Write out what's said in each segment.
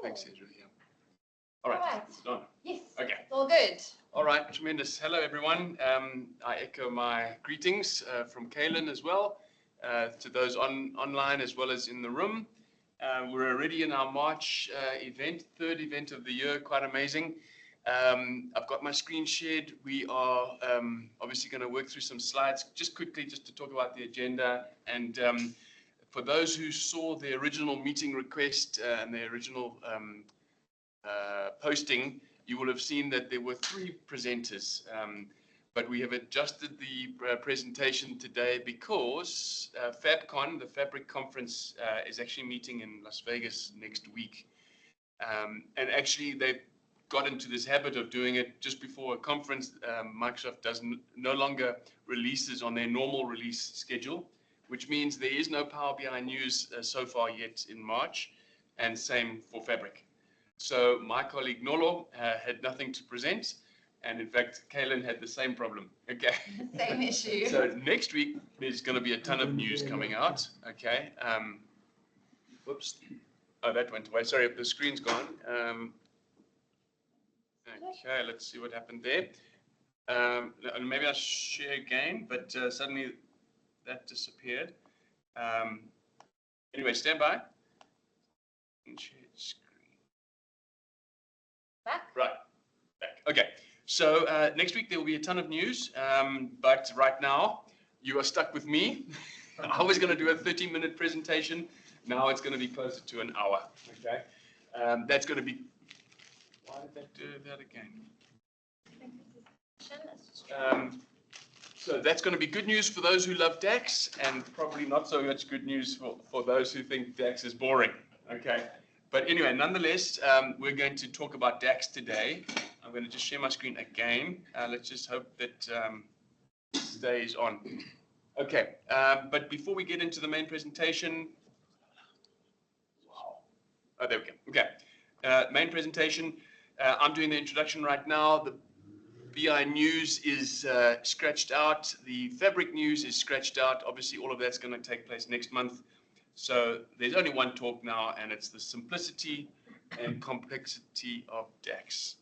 Thanks, Ezra. Yeah. All right. Is it on? Yes. Okay. All good. All right. Tremendous. Hello, everyone. I echo my greetings from Kaylin as well, to those online as well as in the room. We're already in our March event, third event of the year. Quite amazing. I've got my screen shared. We are obviously going to work through some slides just quickly, just to talk about the agenda. And for those who saw the original meeting request and the original posting, you will have seen that there were 3 presenters, but we have adjusted the presentation today because FabCon, the Fabric Conference, is actually meeting in Las Vegas next week. And actually, they've got into this habit of doing it just before a conference. Microsoft no longer releases on their normal release schedule, which means there is no Power BI news so far yet in March, and same for Fabric. So my colleague Nolo had nothing to present, and in fact, Kaylin had the same problem. Okay. Same issue. So next week there's going to be a ton of news coming out. Okay. Whoops. Oh, that went away. Sorry, the screen's gone. Okay, let's see what happened there. Maybe I'll share again, but suddenly that disappeared. Anyway, stand by. Share screen. Back? Right, back. Okay, so next week there will be a ton of news, but right now you are stuck with me. I was going to do a 30-minute presentation. Now it's going to be closer to an hour. Okay, that's going to be. Why did that do that again? So that's going to be good news for those who love DAX, and probably not so much good news for those who think DAX is boring. Okay, but anyway, nonetheless, we're going to talk about DAX today. I'm going to just share my screen again. Let's just hope that it stays on. Okay, but before we get into the main presentation, wow. Oh, there we go. Okay, main presentation. I'm doing the introduction right now. The BI news is scratched out. The Fabric news is scratched out. Obviously, all of that's going to take place next month. So there's only one talk now, and it's the simplicity and complexity of DAX.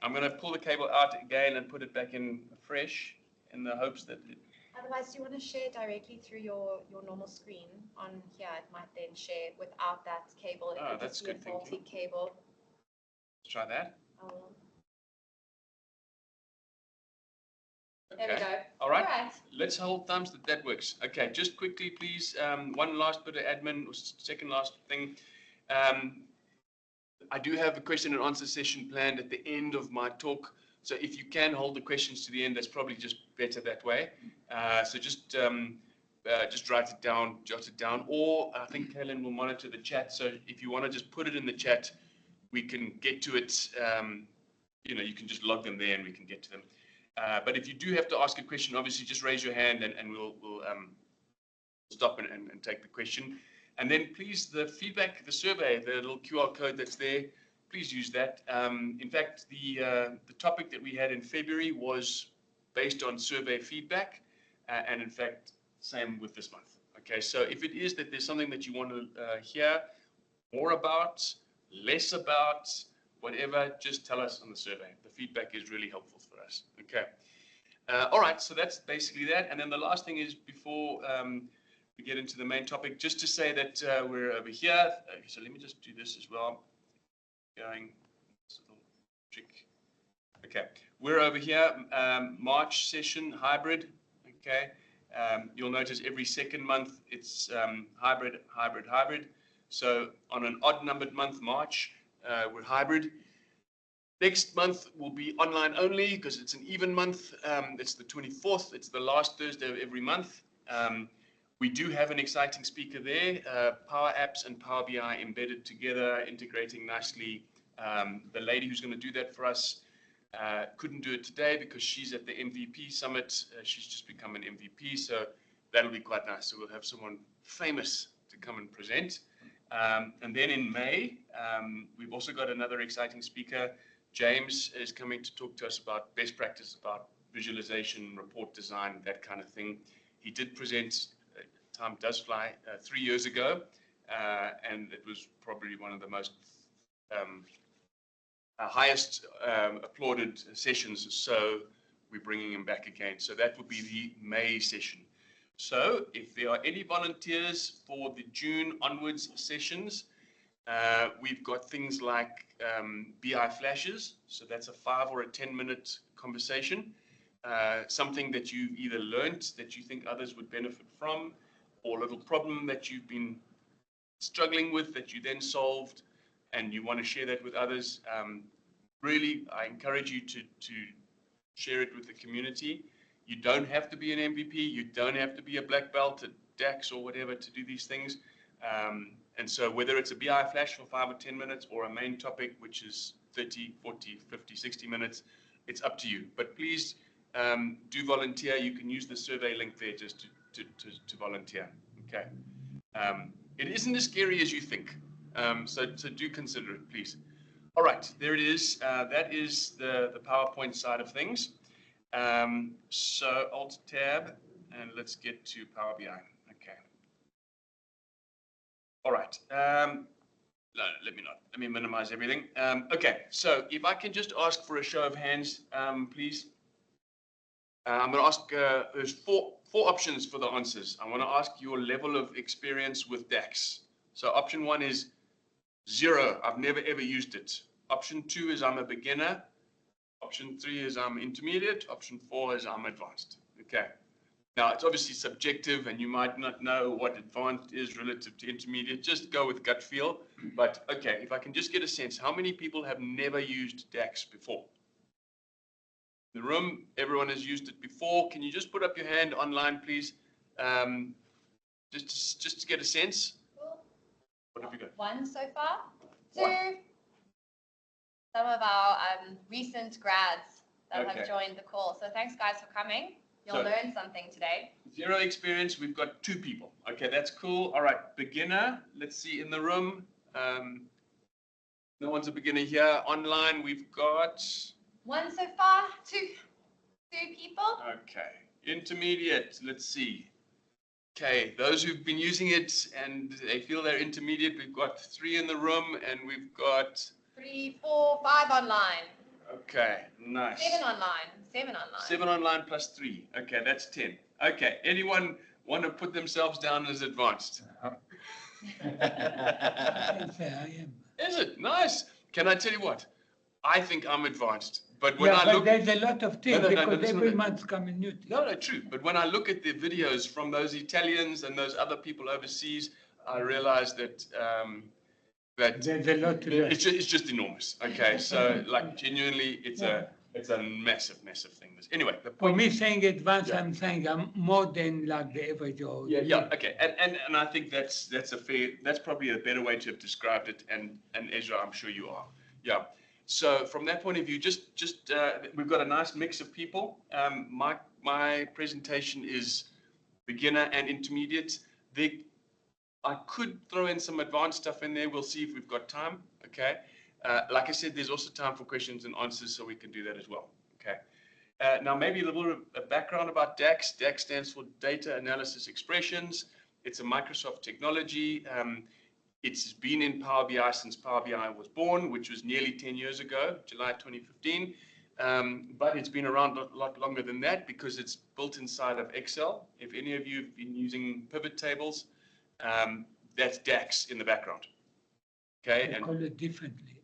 I'm going to pull the cable out again and put it back in fresh in the hopes that it... Otherwise, do you want to share directly through your normal screen on here? It might then share without that cable. It could that's just be good a faulty thinking. cable. Let's try that. There we go. All right. Let's hold thumbs that that works. Okay, just quickly, please. One last bit of admin, or second last thing. I do have a question and answer session planned at the end of my talk. So if you can hold the questions to the end, that's probably just better that way. So just write it down, jot it down, or I think Kaylin will monitor the chat. So if you want to just put it in the chat, we can get to it. You can just log them there and we can get to them. But if you do have to ask a question, obviously just raise your hand and we'll stop and take the question. And then please, the feedback, the survey, the little QR code that's there, please use that. In fact, the topic that we had in February was based on survey feedback, and in fact, same with this month. Okay, so if it is that there's something that you want to hear more about, less about, whatever, just tell us on the survey. The feedback is really helpful for us. Okay. All right, so that's basically that. And then the last thing is, before we get into the main topic, just to say that we're over here. So let me just do this as well. Going, this little trick. Okay, we're over here, March session, hybrid. Okay, you'll notice every second month it's hybrid. So on an odd numbered month, March, we're hybrid. Next month will be online only because it's an even month. It's the 24th. It's the last Thursday of every month. We do have an exciting speaker there, Power Apps and Power BI embedded together, integrating nicely. The lady who's going to do that for us couldn't do it today because she's at the MVP Summit. She's just become an MVP, so that'll be quite nice. So we'll have someone famous to come and present. And then in May, we've also got another exciting speaker. James is coming to talk to us about best practice, about visualization, report design, that kind of thing. He did present, time does fly, 3 years ago, and it was probably one of the most highest applauded sessions. So we're bringing him back again. So that would be the May session. So if there are any volunteers for the June onwards sessions, we've got things like BI flashes. So that's a 5 or a 10-minute conversation. Something that you either learnt that you think others would benefit from, or a little problem that you've been struggling with that you then solved and you want to share that with others. Really, I encourage you to share it with the community. You don't have to be an MVP. You don't have to be a black belt at DAX or whatever to do these things. And so whether it's a BI flash for 5 or 10 minutes or a main topic, which is 30, 40, 50, 60 minutes, it's up to you. But please do volunteer. You can use the survey link there just to volunteer. Okay. It isn't as scary as you think. So do consider it, please. All right, there it is. That is the PowerPoint side of things. So Alt Tab, and let's get to Power BI. Okay. All right. No, let me minimize everything. Okay, so if I can just ask for a show of hands, please. I'm going to ask, there's four options for the answers. I want to ask your level of experience with DAX. So option 1 is 0, I've never ever used it. Option 2 is I'm a beginner. Option 3 is I'm intermediate. Option 4 is I'm advanced. Okay. Now, it's obviously subjective, and you might not know what advanced is relative to intermediate. Just go with gut feel. But, okay, if I can just get a sense, how many people have never used DAX before? In the room, everyone has used it before. Can you just put up your hand online, please? Just to get a sense. Cool. What have you got? 1 so far. 2. 1. Some of our recent grads that Okay. have joined the call. So thanks, guys, for coming. You'll learn something today. 0 experience, we've got 2 people. Okay, that's cool. All right, beginner. Let's see in the room. No one's a beginner here. Online, we've got 1 so far. 2 people. Okay, intermediate. Let's see. Okay, those who've been using it and they feel they're intermediate, we've got 3 in the room, and we've got 3, 4, 5 online. Okay, nice. 7 online. 7 online. 7 online plus 3. Okay, that's 10. Okay, anyone want to put themselves down as advanced? I can say I am. Is it? Nice. Can I tell you what? I think I'm advanced. But when Yeah, I but look, there's a lot of things No, because listen, every month's coming new. no, true. But when I look at the videos from those Italians and those other people overseas, I realize that There's a lot to learn. it's just enormous. Okay, so like genuinely, it's a massive thing. Anyway, the For point. me saying advanced, Yeah. I'm saying I'm more than like the average old. Yeah. Okay, and I think that's probably a better way to have described it. And Ezra, I'm sure you are. Yeah. So from that point of view, just we've got a nice mix of people. My presentation is beginner and intermediate. I could throw in some advanced stuff in there. We'll see if we've got time. Okay. Like I said, there's also time for questions and answers, so we can do that as well. Okay. Now, maybe a little bit of background about DAX. DAX stands for Data Analysis Expressions. It's a Microsoft technology. It's been in Power BI since Power BI was born, which was nearly 10 years ago, July 2015. But it's been around a lot longer than that because it's built inside of Excel. If any of you have been using pivot tables, that's DAX in the background. Okay. I call it differently.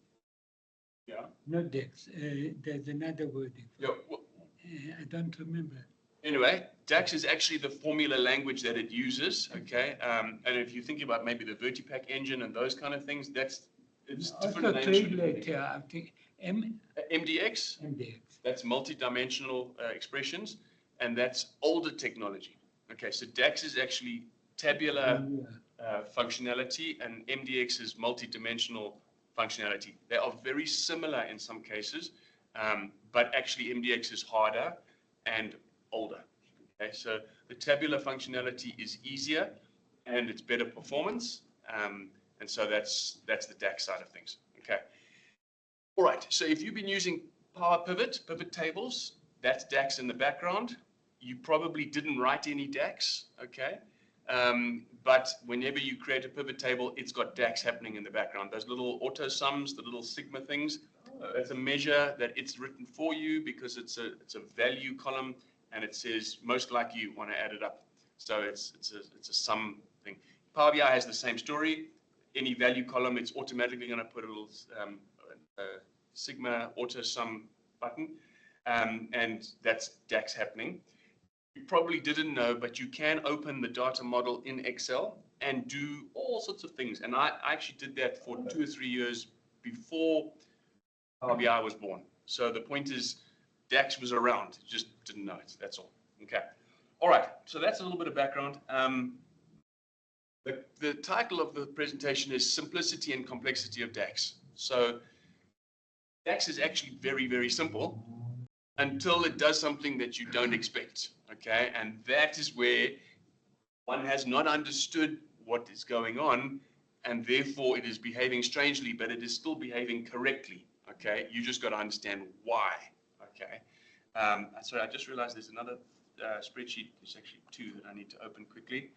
Yeah. Not DEX. There's another word. Yeah. I don't remember. Anyway, DAX is actually the formula language that it uses, okay? And if you think about maybe the Vertipack engine and those kind of things, it's different Also names. trade later, I think MDX, MDX. that's multi-dimensional expressions, and that's older technology. Okay, so DAX is actually tabular functionality, and MDX is multi-dimensional functionality. They are very similar in some cases, but actually MDX is harder and older. Okay, so the tabular functionality is easier and it's better performance, and so that's the DAX side of things. Okay. All right. So if you've been using pivot tables, that's DAX in the background. You probably didn't write any DAX. Okay. But whenever you create a pivot table, it's got DAX happening in the background. Those little auto sums, the little sigma things, that's a measure that it's written for you because it's a value column, and it says most likely you want to add it up. So it's a sum thing. Power BI has the same story. Any value column, it's automatically going to put a little sigma auto sum button, and that's DAX happening. You probably didn't know, but you can open the data model in Excel and do all sorts of things. And I actually did that for 2 or 3 years before Power BI was born. So the point is, DAX was around, just didn't know it. That's all. Okay. All right. So that's a little bit of background. The title of the presentation is Simplicity and Complexity of DAX. So DAX is actually very, very simple until it does something that you don't expect. Okay. And that is where one has not understood what is going on, and therefore it is behaving strangely, but it is still behaving correctly. Okay. You just got to understand why. Okay. Sorry, I just realized there's another spreadsheet. There's actually 2 that I need to open quickly.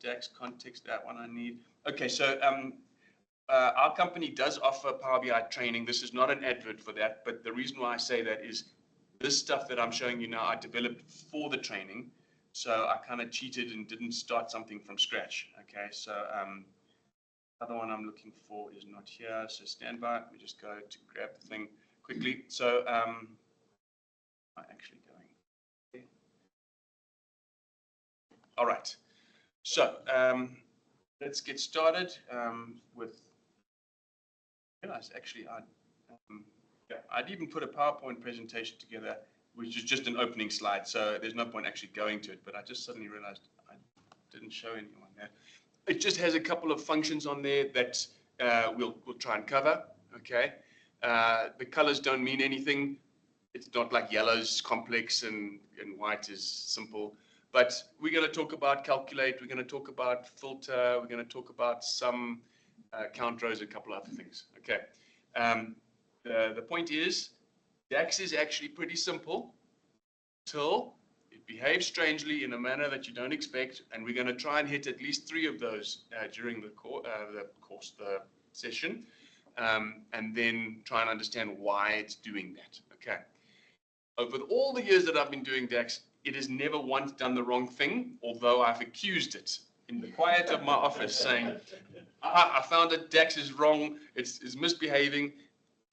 DAX context, that one I need. Okay, so our company does offer Power BI training. This is not an advert for that, but the reason why I say that is this stuff that I'm showing you now, I developed for the training. So I kind of cheated and didn't start something from scratch. Okay, so other one I'm looking for is not here. So stand by. Let me just go to grab the thing quickly. So I'm actually going. All right. So let's get started with. Actually, I'd even put a PowerPoint presentation together, which is just an opening slide. So there's no point actually going to it. But I just suddenly realized I didn't show anyone that. It just has a couple of functions on there that we'll try and cover. Okay. The colors don't mean anything. It's not like yellow's complex and white is simple. But we're going to talk about calculate, we're going to talk about filter, we're going to talk about some count rows, a couple of other things. Okay. The point is, DAX is actually pretty simple till it behaves strangely in a manner that you don't expect, and we're going to try and hit at least 3 of those during the session, and then try and understand why it's doing that. Okay. Over all the years that I've been doing DAX, it has never once done the wrong thing, although I've accused it in the quiet of my office saying, I found that DAX is wrong, it's misbehaving.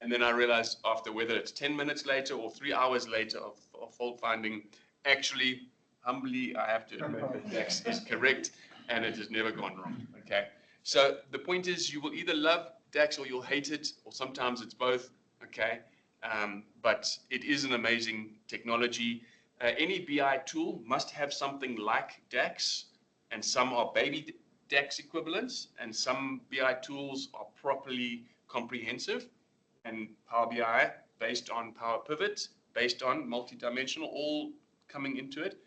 And then I realized after, whether it's 10 minutes later or 3 hours later of fault finding, actually, humbly, I have to admit that DAX is correct and it has never gone wrong. Okay. So the point is, you will either love DAX or you'll hate it, or sometimes it's both. Okay. But it is an amazing technology. Any BI tool must have something like DAX, and some are baby DAX equivalents, and some BI tools are properly comprehensive. And Power BI, based on Power Pivot, based on multidimensional, all coming into it,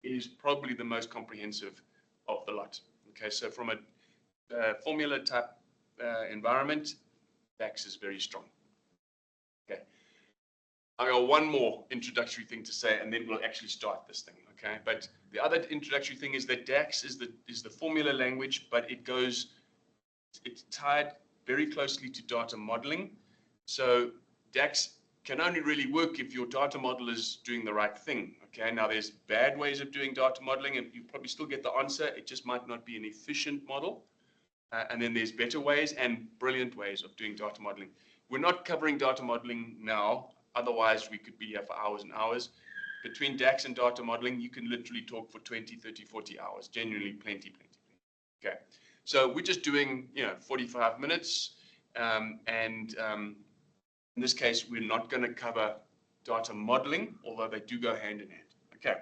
is probably the most comprehensive of the lot. Okay, so from a formula type environment, DAX is very strong. Okay. I got one more introductory thing to say, and then we'll actually start this thing. Okay, but the other introductory thing is that DAX is the formula language, but it's tied very closely to data modeling. So DAX can only really work if your data model is doing the right thing. Okay, now there's bad ways of doing data modeling, and you probably still get the answer. It just might not be an efficient model. And then there's better ways and brilliant ways of doing data modeling. We're not covering data modeling now. Otherwise, we could be here for hours and hours. Between DAX and data modeling, you can literally talk for 20, 30, 40 hours. Genuinely plenty. Okay. So we're just doing, 45 minutes. In this case, we're not going to cover data modeling, although they do go hand in hand. Okay.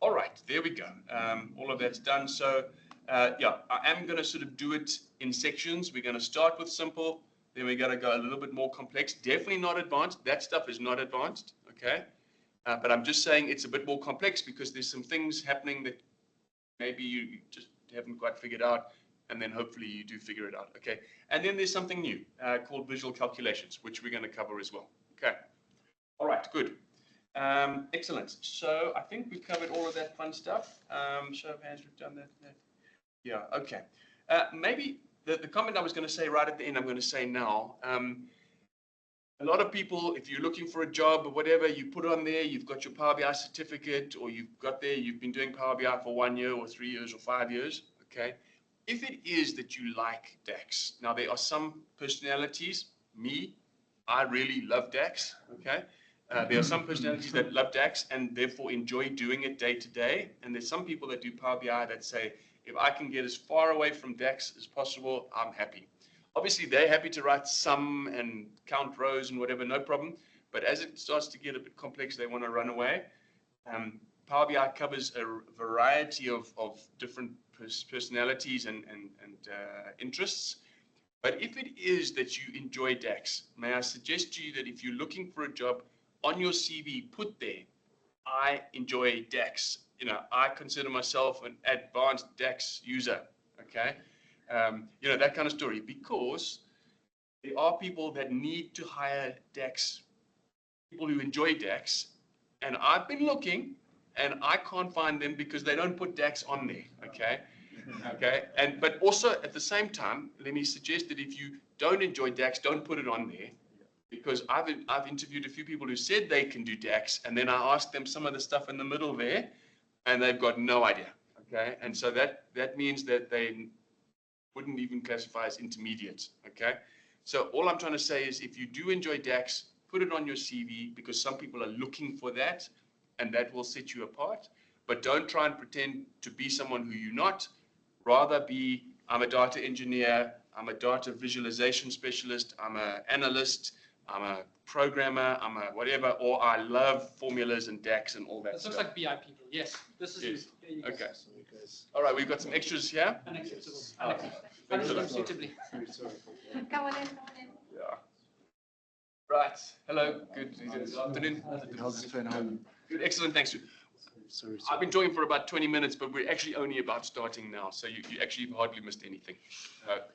All right. There we go. All of that's done. So, I am going to sort of do it in sections. We're going to start with simple. Then we're going to go a little bit more complex. Definitely not advanced. That stuff is not advanced. Okay. But I'm just saying it's a bit more complex because there's some things happening that maybe you just haven't quite figured out. And then hopefully you do figure it out. Okay. And then there's something new called visual calculations, which we're going to cover as well. Okay. All right. Good. Excellent. So I think we covered all of that fun stuff. Show of hands, we've done that. Yeah, okay. Maybe the comment I was going to say right at the end, I'm going to say now. A lot of people, if you're looking for a job or whatever, you put on there, you've got your Power BI certificate, or you've been doing Power BI for 1 year or 3 years or 5 years, okay? If it is that you like DAX, now there are some personalities, me, I really love DAX, okay? There are some personalities that love DAX and therefore enjoy doing it day to day. And there's some people that do Power BI that say, if I can get as far away from DAX as possible, I'm happy. Obviously, they're happy to write sum and count rows and whatever, no problem. But as it starts to get a bit complex, they want to run away. Power BI covers a variety of different personalities and interests. But if it is that you enjoy DAX, may I suggest to you that if you're looking for a job, on your CV, put there, I enjoy DAX. You know, I consider myself an advanced DAX user, okay? You know, that kind of story, because there are people that need to hire DAX, people who enjoy DAX, and I've been looking, and I can't find them because they don't put DAX on there, okay? Okay, but also at the same time, let me suggest that if you don't enjoy DAX, don't put it on there. Because I've interviewed a few people who said they can do DAX, and then I asked them some of the stuff in the middle there, and they've got no idea. Okay, and so that means that they wouldn't even classify as intermediate. Okay, so all I'm trying to say is if you do enjoy DAX, put it on your CV, because some people are looking for that, and that will set you apart. But don't try and pretend to be someone who you're not. Rather be, I'm a data engineer, I'm a data visualization specialist, I'm an analyst, I'm a programmer, I'm a whatever, or I love formulas and DAX and all that This stuff. looks like BI people. Yes, this is Yes. there you go. Okay. All right, we've got some extras here. Unacceptable. Excellent. Unacceptably. Come on in, come on in. Yeah. Right. Hello. Good afternoon. How's it going? Good. Excellent. Thanks. Sorry. I've been talking for about 20 minutes, but we're actually only about starting now, so you actually hardly missed anything.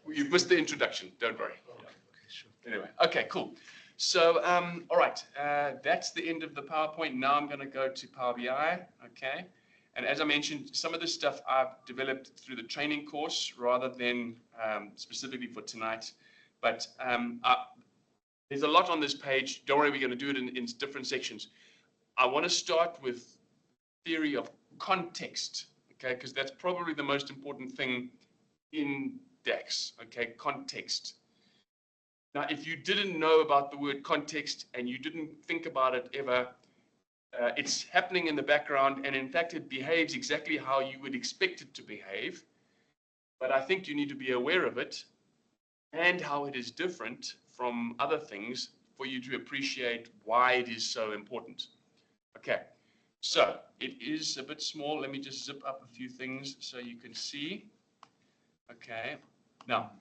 You've missed the introduction. Don't worry. Okay, sure. Anyway. Okay. Cool. So, all right, that's the end of the PowerPoint. Now I'm going to go to Power BI, okay? And as I mentioned, some of this stuff I've developed through the training course rather than specifically for tonight. But there's a lot on this page. Don't worry, we're going to do it in different sections. I want to start with theory of context, okay? Because that's probably the most important thing in DAX, okay? Context. Now, if you didn't know about the word context and you didn't think about it ever, it's happening in the background, and in fact, it behaves exactly how you would expect it to behave. But I think you need to be aware of it and how it is different from other things for you to appreciate why it is so important. Okay, so it is a bit small. Let me just zip up a few things so you can see. Okay, now,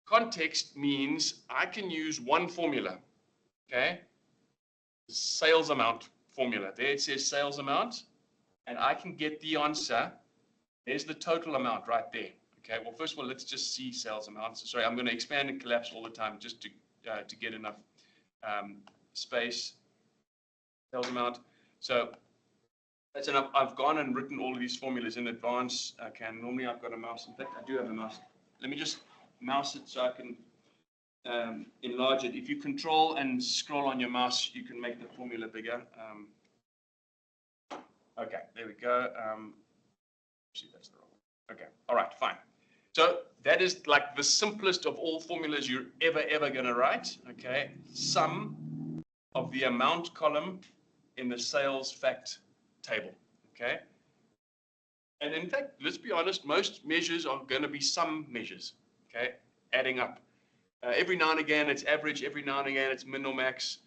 context means I can use one formula, okay? Sales amount formula. There it says sales amount, and I can get the answer. There's the total amount right there. Okay, well, first of all, let's just see sales amounts. Sorry, I'm going to expand and collapse all the time just to get enough space. Sales amount. So that's enough. I've gone and written all of these formulas in advance. Okay, normally I've got a mouse. In fact, I do have a mouse. Let me just mouse it so I can enlarge it. If you control and scroll on your mouse, you can make the formula bigger. Okay, there we go. Actually, that's the wrong one. Okay, all right, fine. So that is like the simplest of all formulas you're ever going to write. Okay, sum of the amount column in the sales fact table. Okay, and in fact, let's be honest, most measures are going to be sum measures. Okay, adding up. Every now and again it's average, every now and again it's min or max,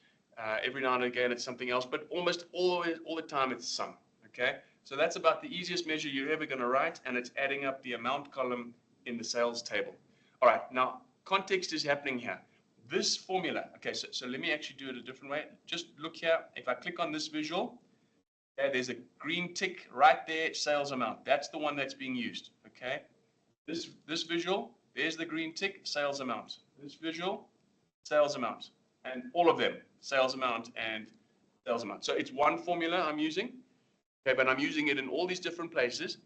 every now and again it's something else, but almost all the time it's sum. Okay, so that's about the easiest measure you're ever going to write, and it's adding up the amount column in the sales table. All right, now context is happening here. This formula, okay, so let me actually do it a different way. Just look here. If I click on this visual, okay, there's a green tick right there, sales amount. That's the one that's being used. Okay, this visual, there's the green tick, sales amount. This visual, sales amount, and all of them, sales amount and sales amount. So it's one formula I'm using, okay, but I'm using it in all these different places.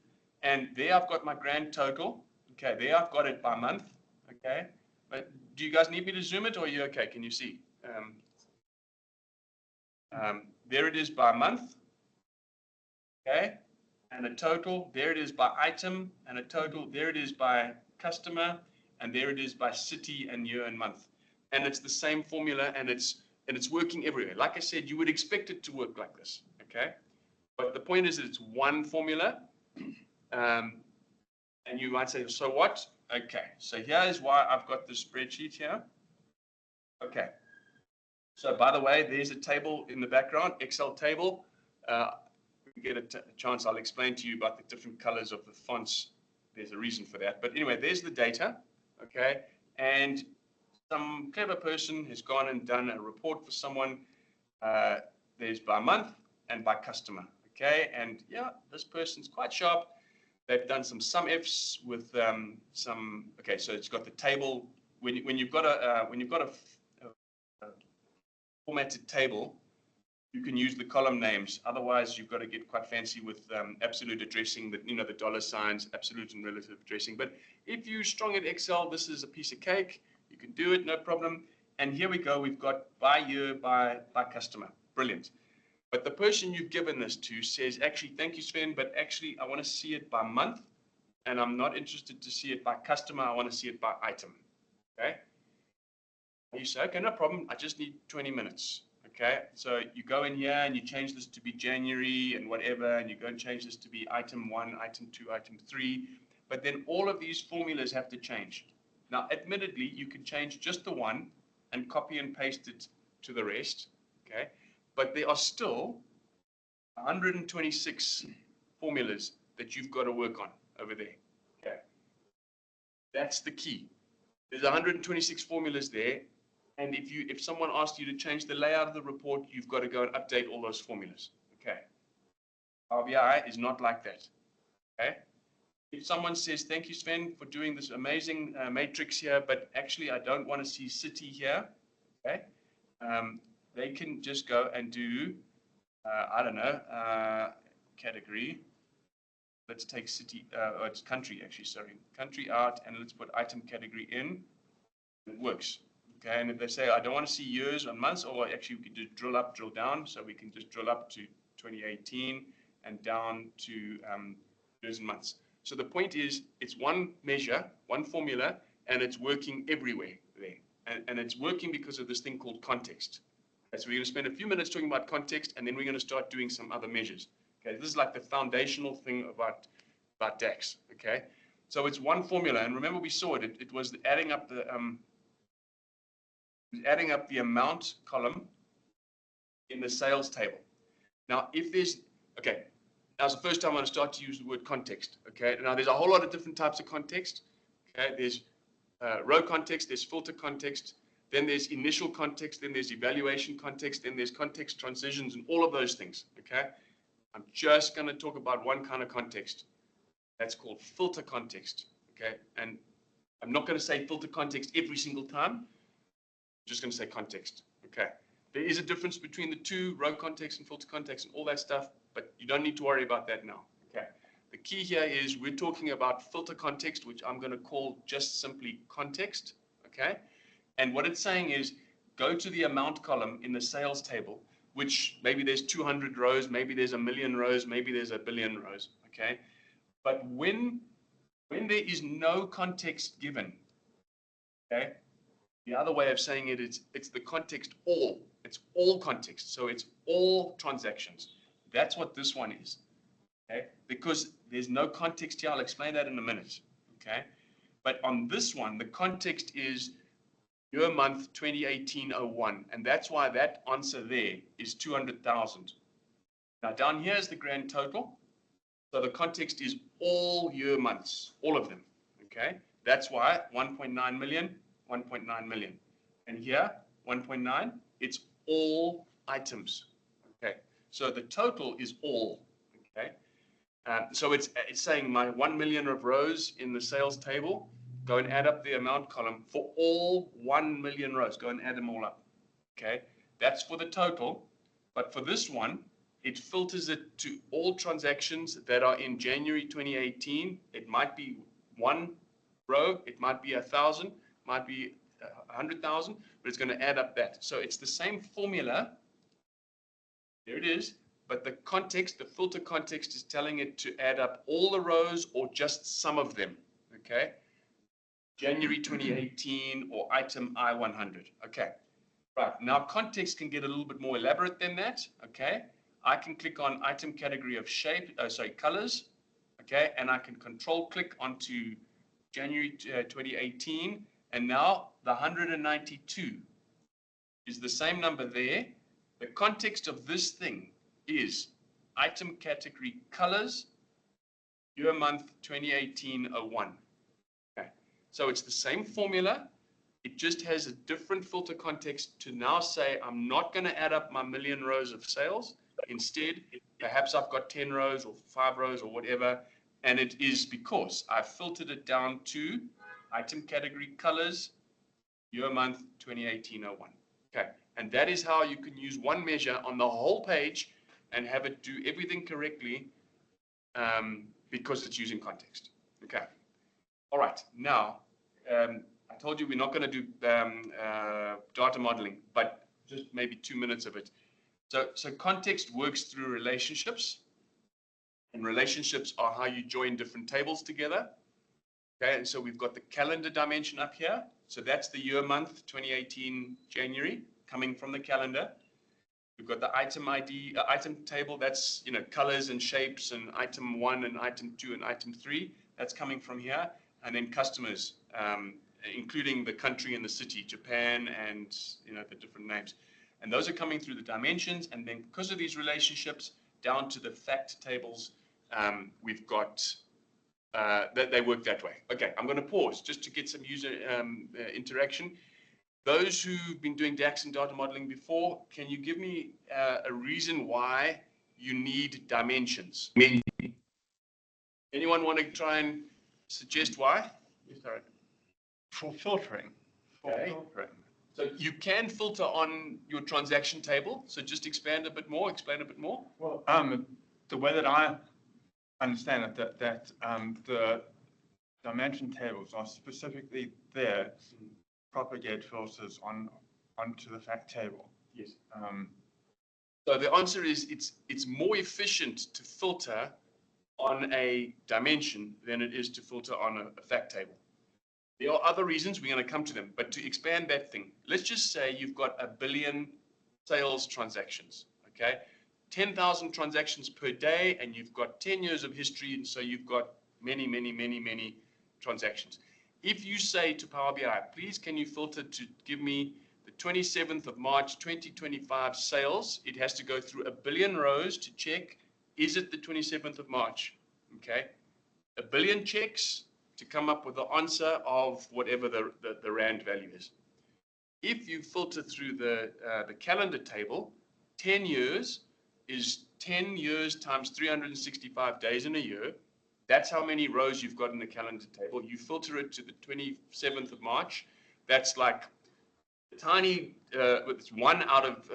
And there I've got my grand total. Okay, there I've got it by month. Okay, but do you guys need me to zoom it, or are you okay? Can you see? There it is by month. Okay, and a total. There it is by item, and a total. There it is by customer, and there it is by city and year and month. And it's the same formula, and it's working everywhere. Like I said, you would expect it to work like this. Okay, but the point is that it's one formula. And you might say, so what? Okay, so here is why I've got the spreadsheet here. Okay, so by the way, there's a table in the background, Excel table. If we get a chance, I'll explain to you about the different colors of the fonts. There's a reason for that. But anyway, there's the data, okay? And some clever person has gone and done a report for someone. There's by month and by customer, okay? And yeah, this person's quite sharp. They've done some sum ifs with okay, so it's got the table. When you've got a formatted table, you can use the column names. Otherwise, you've got to get quite fancy with absolute addressing, the dollar signs, absolute and relative addressing. But if you're strong at Excel, this is a piece of cake. You can do it, no problem. And here we go. We've got by year, by customer. Brilliant. But the person you've given this to says, actually, thank you, Sven, but actually, I want to see it by month, and I'm not interested to see it by customer. I want to see it by item. Okay? You say, okay, no problem. I just need 20 minutes. Okay? So you go in here and you change this to be January and whatever, and you go and change this to be item 1, item 2, item 3. But then all of these formulas have to change. Now, admittedly, you can change just the one and copy and paste it to the rest. Okay? But there are still 126 formulas that you've got to work on over there. Okay, that's the key. There's 126 formulas there, and if someone asks you to change the layout of the report, you've got to go and update all those formulas. Okay, Power BI is not like that. Okay, if someone says thank you, Sven, for doing this amazing matrix here, but actually I don't want to see city here. Okay. They can just go and do, I don't know, category. Let's take city, or it's country actually, sorry. Country out, and let's put item category in. It works. Okay, and if they say, I don't want to see years or months, or actually we can just drill up, drill down. So we can just drill up to 2018 and down to years and months. So the point is, it's one measure, one formula, and it's working everywhere there. And it's working because of this thing called context. Okay, so we're going to spend a few minutes talking about context, and then we're going to start doing some other measures. Okay, this is like the foundational thing about DAX. Okay, so it's one formula, and remember we saw it. It was adding up the amount column in the sales table. Now, if there's now's the first time I'm going to start to use the word context. Okay, now there's a whole lot of different types of context. Okay, there's row context, there's filter context. Then there's initial context, then there's evaluation context, then there's context transitions and all of those things, okay? I'm just going to talk about one kind of context. That's called filter context, okay? And I'm not going to say filter context every single time. I'm just going to say context, okay? There is a difference between the two, row context and filter context and all that stuff, but you don't need to worry about that now, okay? The key here is we're talking about filter context, which I'm going to call just simply context, okay? And what it's saying is go to the amount column in the sales table, which maybe there's 200 rows, maybe there's 1 million rows, maybe there's 1 billion rows, okay? But when there is no context given, okay, the other way of saying it is it's the context all. It's all context, so it's all transactions. That's what this one is, okay? Because there's no context here. I'll explain that in a minute, okay? But on this one, the context is year month 2018-01, and that's why that answer there is 200,000. Now down here is the grand total, so the context is all year months, all of them, okay? That's why 1.9 million, 1.9 million. And here, 1.9, it's all items, okay? So the total is all, okay? So it's saying my 1 million of rows in the sales table, go and add up the amount column for all 1 million rows. Go and add them all up. Okay, that's for the total. But for this one, it filters it to all transactions that are in January 2018. It might be one row, it might be 1,000, might be 100,000, but it's going to add up that. So it's the same formula. There it is. But the context, the filter context is telling it to add up all the rows or just some of them. Okay. January 2018 or item I100. Okay. Right. Now context can get a little bit more elaborate than that. Okay. I can click on item category of colors. Okay. And I can control click onto January 2018. And now the 192 is the same number there. The context of this thing is item category colors, year month 2018-01. Okay. So it's the same formula. It just has a different filter context to now say I'm not going to add up my million rows of sales. Instead, perhaps I've got 10 rows or 5 rows or whatever, and it is because I've filtered it down to item category colors, year month 2018-01. Okay. And that is how you can use one measure on the whole page and have it do everything correctly because it's using context. Okay. All right. Now, I told you we're not going to do data modeling, but just maybe 2 minutes of it. So context works through relationships, and relationships are how you join different tables together. Okay. And so we've got the calendar dimension up here. So that's the year month 2018 January coming from the calendar. We've got the item ID, item table, that's, colors and shapes, and item 1 and item 2 and item 3, that's coming from here. And then customers, including the country and the city, Japan, and, the different names. And those are coming through the dimensions. And then because of these relationships, down to the fact tables, we've got, that they work that way. Okay, I'm going to pause just to get some user interaction. Those who've been doing DAX and data modeling before, can you give me a reason why you need dimensions? Anyone want to try and suggest why? Sorry. For filtering. Okay. So you can filter on your transaction table. So just expand a bit more, explain a bit more. Well, the way that I understand it, that the dimension tables are specifically there propagate filters onto the fact table. Yes. So the answer is it's more efficient to filter on a dimension than it is to filter on a fact table. There are other reasons, we're going to come to them, but to expand that thing, let's just say you've got 1 billion sales transactions, okay? 10,000 transactions per day, and you've got 10 years of history, and so you've got many transactions. If you say to Power BI, please can you filter to give me the 27th of March 2025 sales, it has to go through 1 billion rows to check, is it the 27th of March? Okay, 1 billion checks to come up with the answer of whatever the rand value is. If you filter through the calendar table, 10 years is 10 years times 365 days in a year. That's how many rows you've got in the calendar table. You filter it to the 27th of March. That's like a tiny, it's 1 out of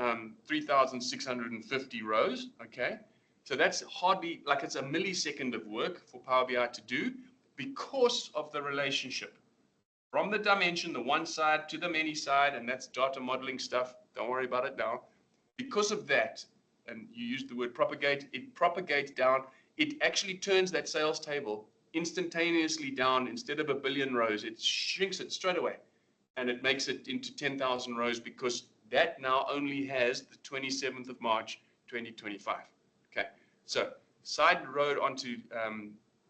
3,650 rows, okay? So that's hardly, like it's a millisecond of work for Power BI to do because of the relationship. From the dimension, the one side to the many side, and that's data modeling stuff. Don't worry about it now. Because of that, and you used the word propagate, it propagates down. It actually turns that sales table instantaneously down. Instead of 1 billion rows, it shrinks it straight away. And it makes it into 10,000 rows because that now only has the 27th of March, 2025. Okay, so side road onto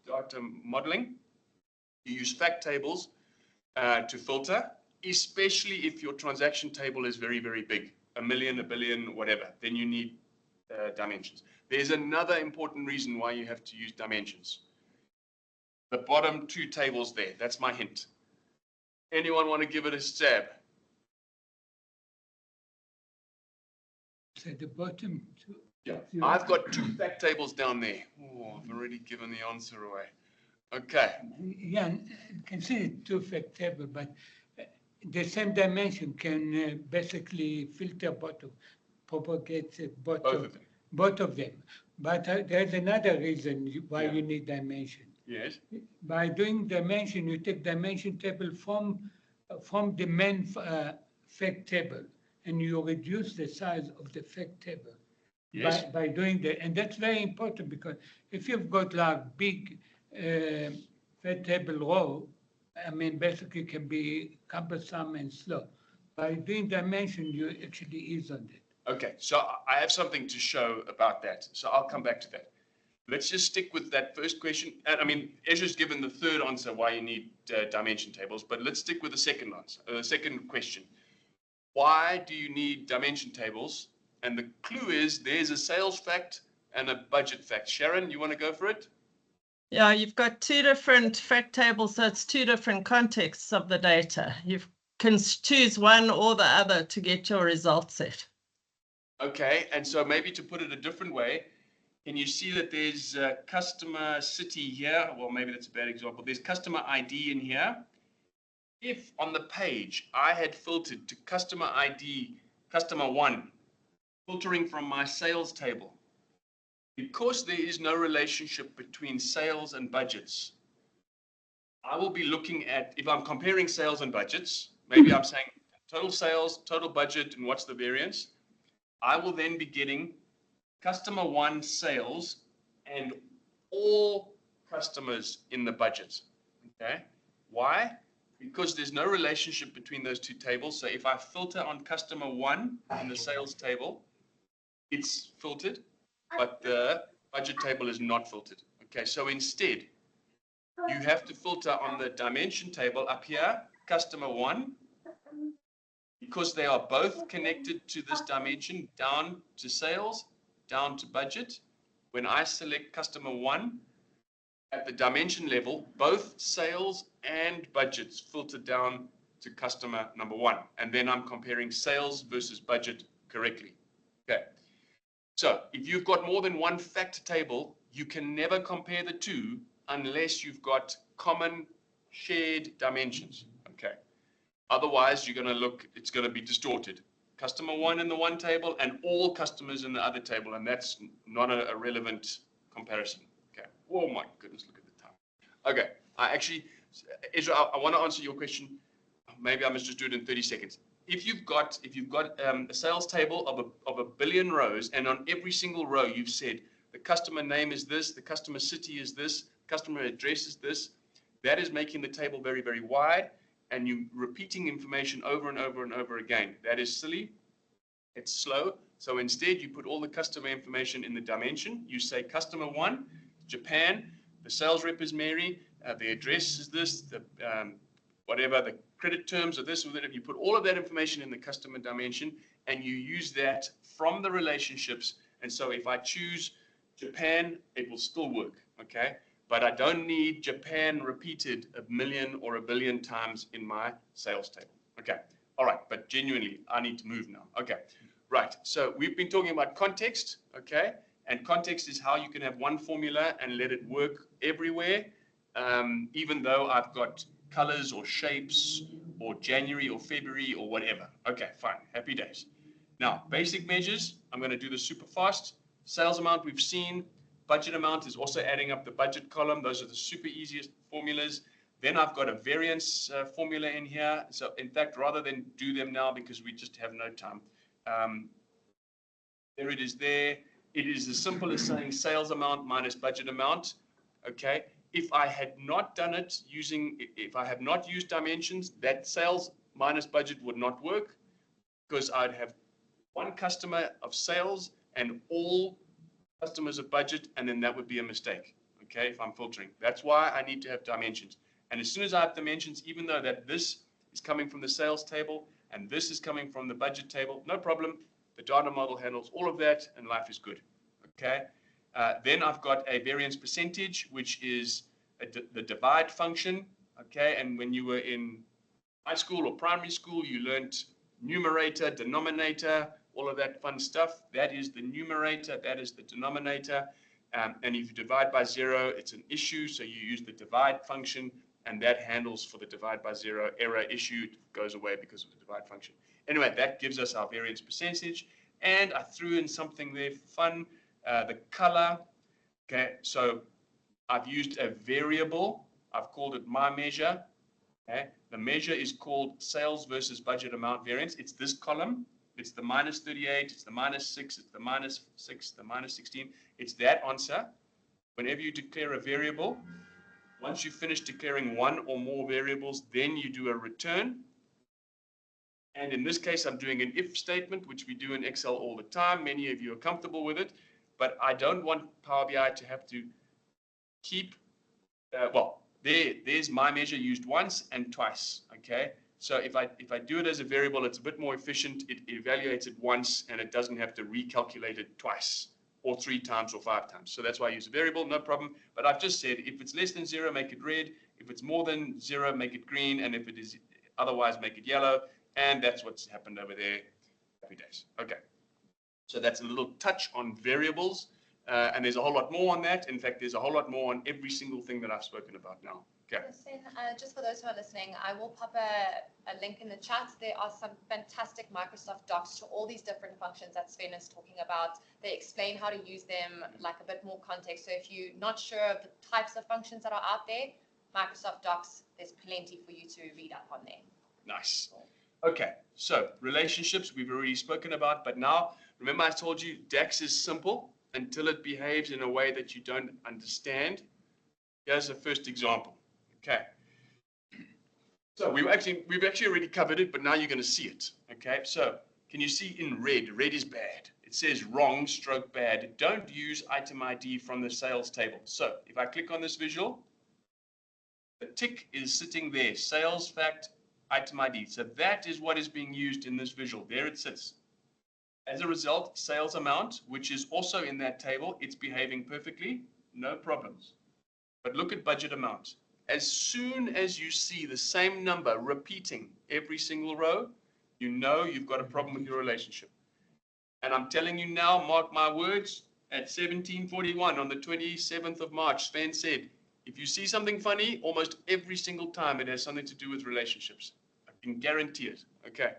data modeling. You use fact tables to filter, especially if your transaction table is very big, 1 million, 1 billion, whatever, then you need dimensions. There's another important reason why you have to use dimensions. The bottom 2 tables there, that's my hint. Anyone want to give it a stab? So the bottom 2. Yeah, I've got 2 fact tables down there. Oh, I've already given the answer away. Okay. Yeah, you can see 2 fact table, but the same dimension can basically filter bottom. propagates it Both of them. both of them. But there's another reason why Yeah. you need dimension. Yes. By doing dimension, you take dimension table from the main fact table, and you reduce the size of the fact table Yes. by doing that. And that's very important, because if you've got like big fact table row, I mean, basically it can be cumbersome and slow. By doing dimension, you actually ease on it. Okay, so I have something to show about that. So I'll come back to that. Let's just stick with that first question. And I mean, Ezra's given the third answer why you need dimension tables, but let's stick with the second answer, the second question. Why do you need dimension tables? And the clue is there's a sales fact and a budget fact. Sharon, you want to go for it? Yeah, you've got two different fact tables, so it's two different contexts of the data. You can choose one or the other to get your result set. Okay, and so maybe to put it a different way, can you see that there's customer city here? Well, maybe that's a bad example. There's customer ID in here. If on the page I had filtered to customer ID, customer 1, filtering from my sales table, because there is no relationship between sales and budgets, I will be looking at, if I'm comparing sales and budgets, maybe I'm saying total sales, total budget, and what's the variance? I will then be getting customer 1 sales and all customers in the budget. Okay. Why? Because there's no relationship between those two tables. So if I filter on customer 1 in the sales table, it's filtered, but the budget table is not filtered. Okay. So instead, you have to filter on the dimension table up here, customer 1, because they are both connected to this dimension, down to sales, down to budget. When I select customer 1 at the dimension level, both sales and budgets filter down to customer number 1. And then I'm comparing sales versus budget correctly. Okay. So if you've got more than one fact table, you can never compare the two unless you've got common shared dimensions. Okay. Otherwise, you're going to look, it's going to be distorted. Customer 1 in the one table and all customers in the other table, and that's not a relevant comparison. Okay. Oh my goodness, look at the time. Okay. Ezra, I want to answer your question. Maybe I must just do it in 30 seconds. If you've got a sales table of a billion rows, and on every single row you've said the customer name is this, the customer city is this, customer address is this, that is making the table very, very wide. And you repeating information over and over and over again. That is silly. It's slow. So instead, you put all the customer information in the dimension. You say customer 1, Japan, the sales rep is Mary, the address is this, the whatever, the credit terms are this or that. You put all of that information in the customer dimension, and you use that from the relationships. And so if I choose Japan, it will still work. Okay. But I don't need Japan repeated 1 million or 1 billion times in my sales table. Okay. All right. But genuinely, I need to move now. Okay. Right. So we've been talking about context. Okay. And context is how you can have one formula and let it work everywhere, even though I've got colors or shapes or January or February or whatever. Okay. Fine. Happy days. Now, basic measures. I'm going to do this super fast. Sales amount we've seen. Budget amount is also adding up the budget column. Those are the super easiest formulas. Then I've got a variance formula in here. So in fact, rather than do them now because we just have no time, there it is there. It is as simple as saying sales amount minus budget amount. Okay. If I had not done it if I have not used dimensions, that sales minus budget would not work, because I'd have one customer of sales and all customers of budget, and then that would be a mistake, okay, if I'm filtering. That's why I need to have dimensions. And as soon as I have dimensions, even though that this is coming from the sales table and this is coming from the budget table, no problem. The data model handles all of that and life is good, okay? Then I've got a variance percentage, which is the divide function, okay? And when you were in high school or primary school, you learned numerator, denominator, all of that fun stuff. That is the numerator, that is the denominator. And if you divide by 0, it's an issue, so you use the divide function, and that handles for the divide by 0 error issue. It goes away because of the divide function. Anyway, that gives us our variance percentage. And I threw in something there for fun, the color. Okay, so I've used a variable. I've called it my measure. Okay, the measure is called sales versus budget amount variance. It's this column. It's the minus 38, it's the minus 6, it's the minus 6, the minus 16. It's that answer. Whenever you declare a variable, once you finish declaring one or more variables, then you do a return. And in this case, I'm doing an if statement, which we do in Excel all the time. Many of you are comfortable with it, but I don't want Power BI to have to keep, there's my measure used once and twice, okay? So if I do it as a variable, it's a bit more efficient. It evaluates it once and it doesn't have to recalculate it twice or 3 times or 5 times. So that's why I use a variable, no problem. But I've just said, if it's less than 0, make it red. If it's more than 0, make it green. And if it is otherwise, make it yellow. And that's what's happened over there. Happy days. Okay. So that's a little touch on variables. And there's a whole lot more on that. In fact, there's a whole lot more on every single thing that I've spoken about now. Okay. Sven, just for those who are listening, I will pop a link in the chat. There are some fantastic Microsoft docs to all these different functions that Sven is talking about. They explain how to use them, like a bit more context. So if you're not sure of the types of functions that are out there, Microsoft docs, there's plenty for you to read up on there. Nice. Okay, so relationships we've already spoken about, but now remember I told you DAX is simple until it behaves in a way that you don't understand. Here's the first example. Okay. So we've actually already covered it, but now you're going to see it. Okay. So can you see in red? Red is bad. It says wrong stroke bad. Don't use item ID from the sales table. So if I click on this visual, the tick is sitting there. Sales fact item ID. So that is what is being used in this visual. There it sits. As a result, sales amount, which is also in that table, it's behaving perfectly. No problems. But look at budget amount. As soon as you see the same number repeating every single row, you know you've got a problem with your relationship. And I'm telling you now, mark my words, at 17:41 on the 27th of March, Sven said, if you see something funny, almost every single time it has something to do with relationships. I can guarantee it. Okay.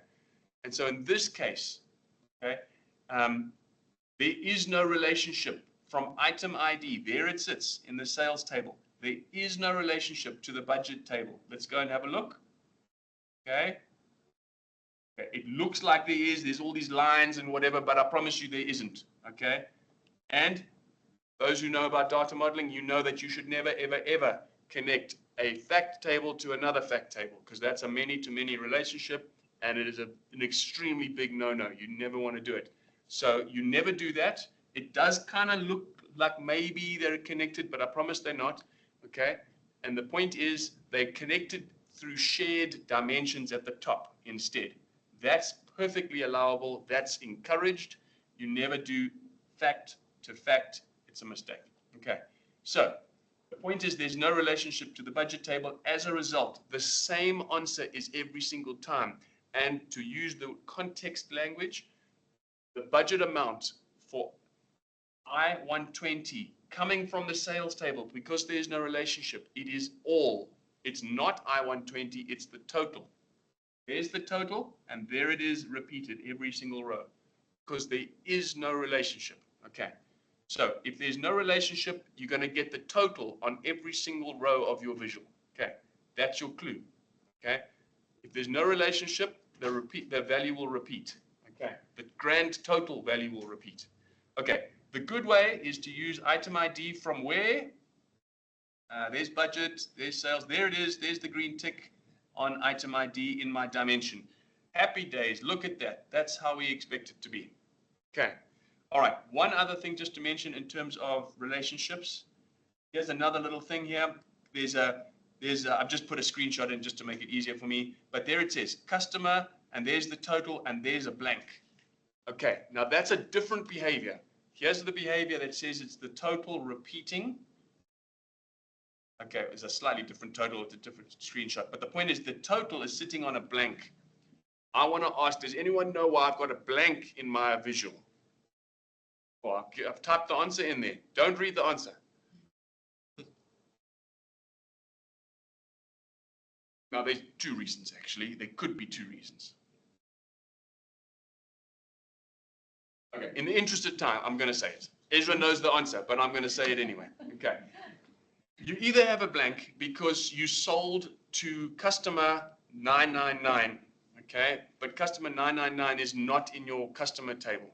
And so in this case, okay, there is no relationship from item ID. There it sits in the sales table. There is no relationship to the budget table. Let's go and have a look. Okay. It looks like there is. There's all these lines and whatever, but I promise you there isn't. Okay. And those who know about data modeling, you know that you should never, ever, ever connect a fact table to another fact table, because that's a many-to-many relationship, and it is an extremely big no-no. You never want to do it. So you never do that. It does kind of look like maybe they're connected, but I promise they're not. Okay? And the point is they're connected through shared dimensions at the top instead. That's perfectly allowable. That's encouraged. You never do fact to fact. It's a mistake. Okay? So the point is there's no relationship to the budget table. As a result, the same answer is every single time. And to use the context language, the budget amount for I-120 coming from the sales table, because there's no relationship, it is all. It's not I-120, it's the total. There's the total, and there it is repeated every single row, because there is no relationship. Okay. So if there's no relationship, you're going to get the total on every single row of your visual. Okay. That's your clue. Okay. If there's no relationship, the value will repeat. Okay. The grand total value will repeat. Okay. The good way is to use item ID from where? There's budget, there's sales, there it is, there's the green tick on item ID in my dimension. Happy days, look at that. That's how we expect it to be. Okay. All right. One other thing just to mention in terms of relationships. Here's another little thing here. I've just put a screenshot in just to make it easier for me, but there it says customer, and there's the total, and there's a blank. Okay. Now that's a different behavior. Here's the behavior that says it's the total repeating. Okay, it's a slightly different total, it's a different screenshot. But the point is the total is sitting on a blank. I want to ask, does anyone know why I've got a blank in my visual? Well, I've typed the answer in there. Don't read the answer. Now, there's 2 reasons, actually. There could be 2 reasons. Okay, in the interest of time, I'm going to say it. Ezra knows the answer, but I'm going to say it anyway. Okay. You either have a blank because you sold to customer 999, okay, but customer 999 is not in your customer table.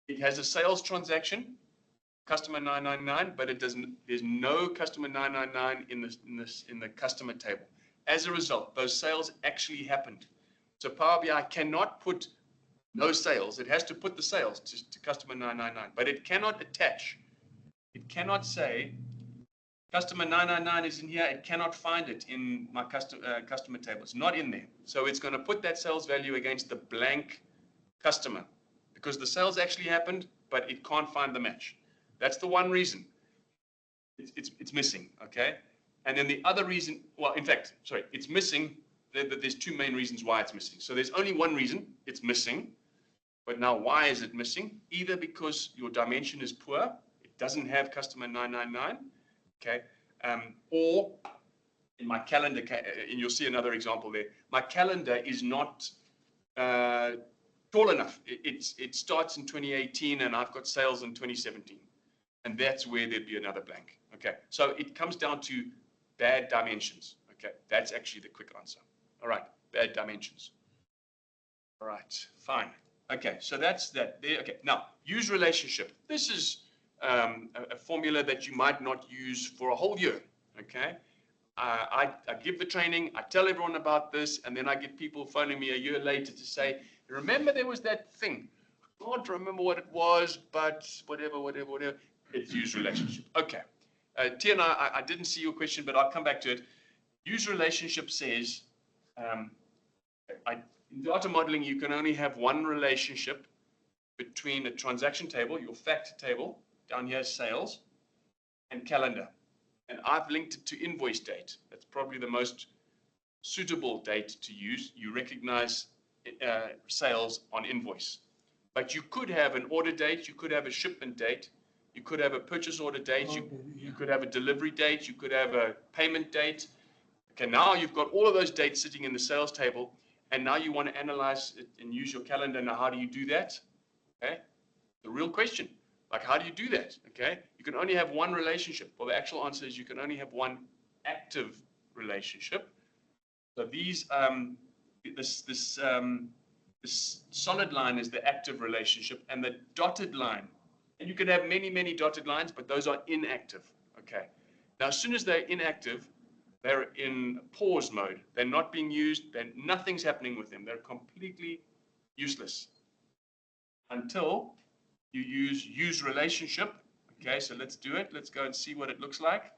It has a sales transaction, customer 999, but it doesn't. There's no customer 999 in the customer table. As a result, those sales actually happened. So Power BI cannot put no sales. It has to put the sales to customer 999, but it cannot attach. It cannot say customer 999 is in here. It cannot find it in my customer table. It's not in there. So it's going to put that sales value against the blank customer because the sales actually happened, but it can't find the match. That's the one reason it's missing. Okay. And then the other reason, well, in fact, sorry, it's missing. There's two main reasons why it's missing. So there's only one reason it's missing. But now why is it missing? Either because your dimension is poor, it doesn't have customer 999, okay? Or in my calendar, and you'll see another example there, my calendar is not tall enough. It starts in 2018 and I've got sales in 2017. And that's where there'd be another blank, okay? So it comes down to bad dimensions, okay? That's actually the quick answer. All right, bad dimensions. All right, fine. Okay, so that's that. There. Okay, now use relationship. This is a formula that you might not use for a whole year. Okay, I give the training, I tell everyone about this, and then I get people phoning me a year later to say, remember there was that thing. I can't remember what it was, but whatever. It's use relationship. Okay, Tia, I didn't see your question, but I'll come back to it. Use relationship says, in data modeling, you can only have one relationship between a transaction table, your fact table, down here sales, and calendar. And I've linked it to invoice date. That's probably the most suitable date to use. You recognize sales on invoice. But you could have an order date, you could have a shipment date, you could have a purchase order date, you could have a delivery date, you could have a payment date. Okay, now you've got all of those dates sitting in the sales table, and now you want to analyze it and use your calendar. Now, how do you do that? Okay, the real question, like how do you do that? Okay, you can only have one relationship. Well, the actual answer is you can only have one active relationship. So these, this solid line is the active relationship, and the dotted line, and you can have many dotted lines, but those are inactive. Okay, now as soon as they're inactive, they're in pause mode. They're not being used. Nothing's happening with them. They're completely useless until you use relationship. Okay, so let's do it. Let's go and see what it looks like.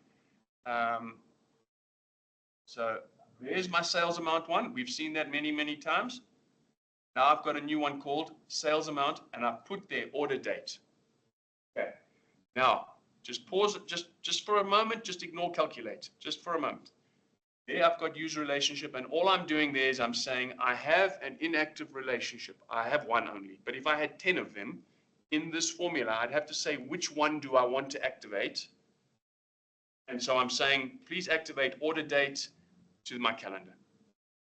So there's my sales amount one. We've seen that many times. Now I've got a new one called sales amount, and I put there order date. Okay, now just pause it, just for a moment, just ignore calculate, just for a moment. There I've got user relationship, and all I'm doing there is I'm saying I have an inactive relationship. I have one only, but if I had 10 of them in this formula, I'd have to say which one do I want to activate. And so I'm saying, please activate order date to my calendar.